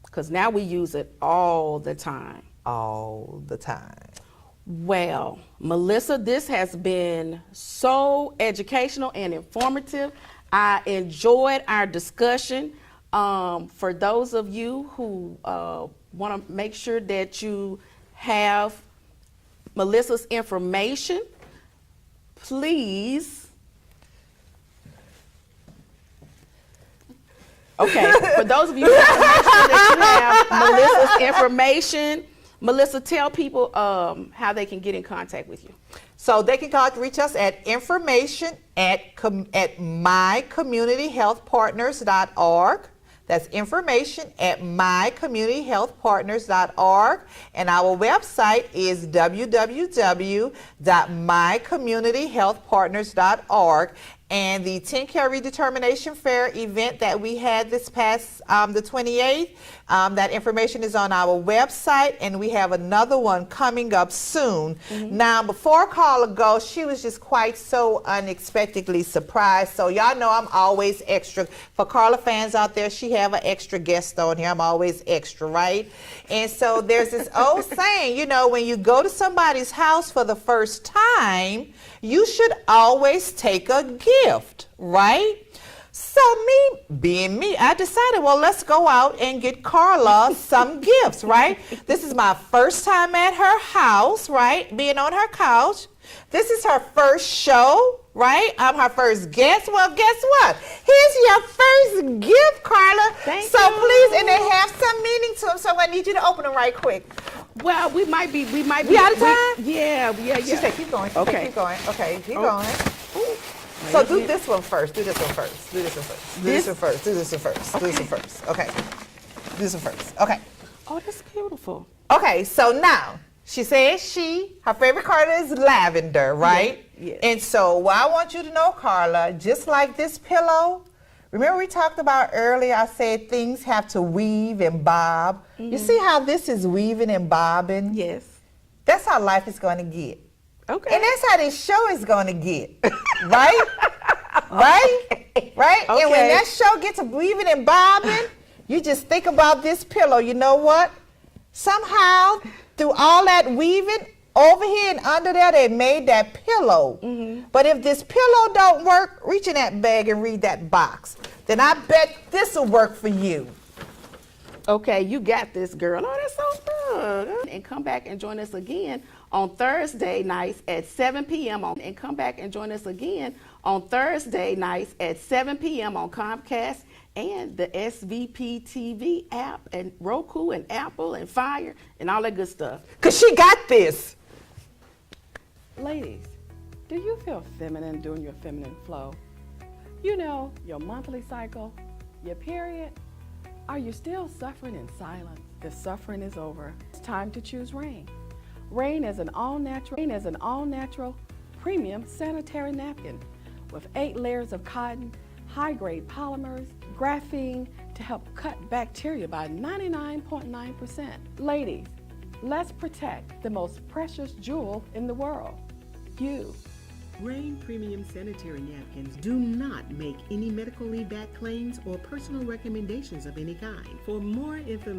Speaker 2: Because now we use it all the time.
Speaker 3: All the time.
Speaker 2: Well, Melissa, this has been so educational and informative. I enjoyed our discussion. For those of you who want to make sure that you have Melissa's information, please. Okay, for those of you who want to make sure that you have Melissa's information, Melissa, tell people how they can get in contact with you.
Speaker 3: So they can reach us at information@mycommunityhealthpartners.org. That's information@mycommunityhealthpartners.org. And our website is www.mycommunityhealthpartners.org. And the 10-care redetermination fair event that we had this past the 28th, that information is on our website, and we have another one coming up soon. Now, before Karla goes, she was just quite so unexpectedly surprised. So y'all know I'm always extra. For Karla fans out there, she have an extra guest on here. I'm always extra, right? And so there's this old saying, when you go to somebody's house for the first time, you should always take a gift, right? So me, being me, I decided, well, let's go out and get Karla some gifts, right? This is my first time at her house, right? Being on her couch. This is her first show, right? I'm her first guest. Well, guess what? Here's your first gift, Karla.
Speaker 2: Thank
Speaker 3: you. Please, and they have some meaning to them, so I need you to open them right quick.
Speaker 2: Well, we might be
Speaker 3: We out of time?
Speaker 2: Yeah.
Speaker 3: She said, keep going.
Speaker 2: Okay.
Speaker 3: Keep going. Okay, keep going. So do this one first. Do this one first. Do this one first. Do this one first. Do this one first. Do this one first. Okay. Do this one first. Okay.
Speaker 2: Oh, that's beautiful.
Speaker 3: Okay, so now she says her favorite color is lavender, right?
Speaker 2: Yes.
Speaker 3: And so what I want you to know, Karla, just like this pillow, remember we talked about earlier, I said things have to weave and bob. You see how this is weaving and bobbing?
Speaker 2: Yes.
Speaker 3: That's how life is going to get.
Speaker 2: Okay.
Speaker 3: And that's how this show is going to get. Right? Right? Right?
Speaker 2: Okay.
Speaker 3: And when that show gets to weaving and bobbing, you just think about this pillow. You know what? Somehow, through all that weaving, over here and under there, they made that pillow. But if this pillow don't work, reach in that bag and read that box. Then I bet this will work for you.
Speaker 2: Okay, you got this, girl. Oh, that's so good. And come back and join us again on Thursday nights at 7 p.m. And come back and join us again on Thursday nights at 7 p.m. on Comcast and the SVP TV app and Roku and Apple and Fire and all that good stuff.
Speaker 3: Because she got this.
Speaker 5: Ladies, do you feel feminine during your feminine flow? Your monthly cycle, your period? Are you still suffering in silence? The suffering is over. It's time to choose Rain. Rain is an all-natural premium sanitary napkin with 8 layers of cotton, high-grade polymers, graphene to help cut bacteria by 99.9%. Ladies, let's protect the most precious jewel in the world, you.
Speaker 1: Rain Premium Sanitary Napkins do not make any medically backed claims or personal recommendations of any kind. For more information,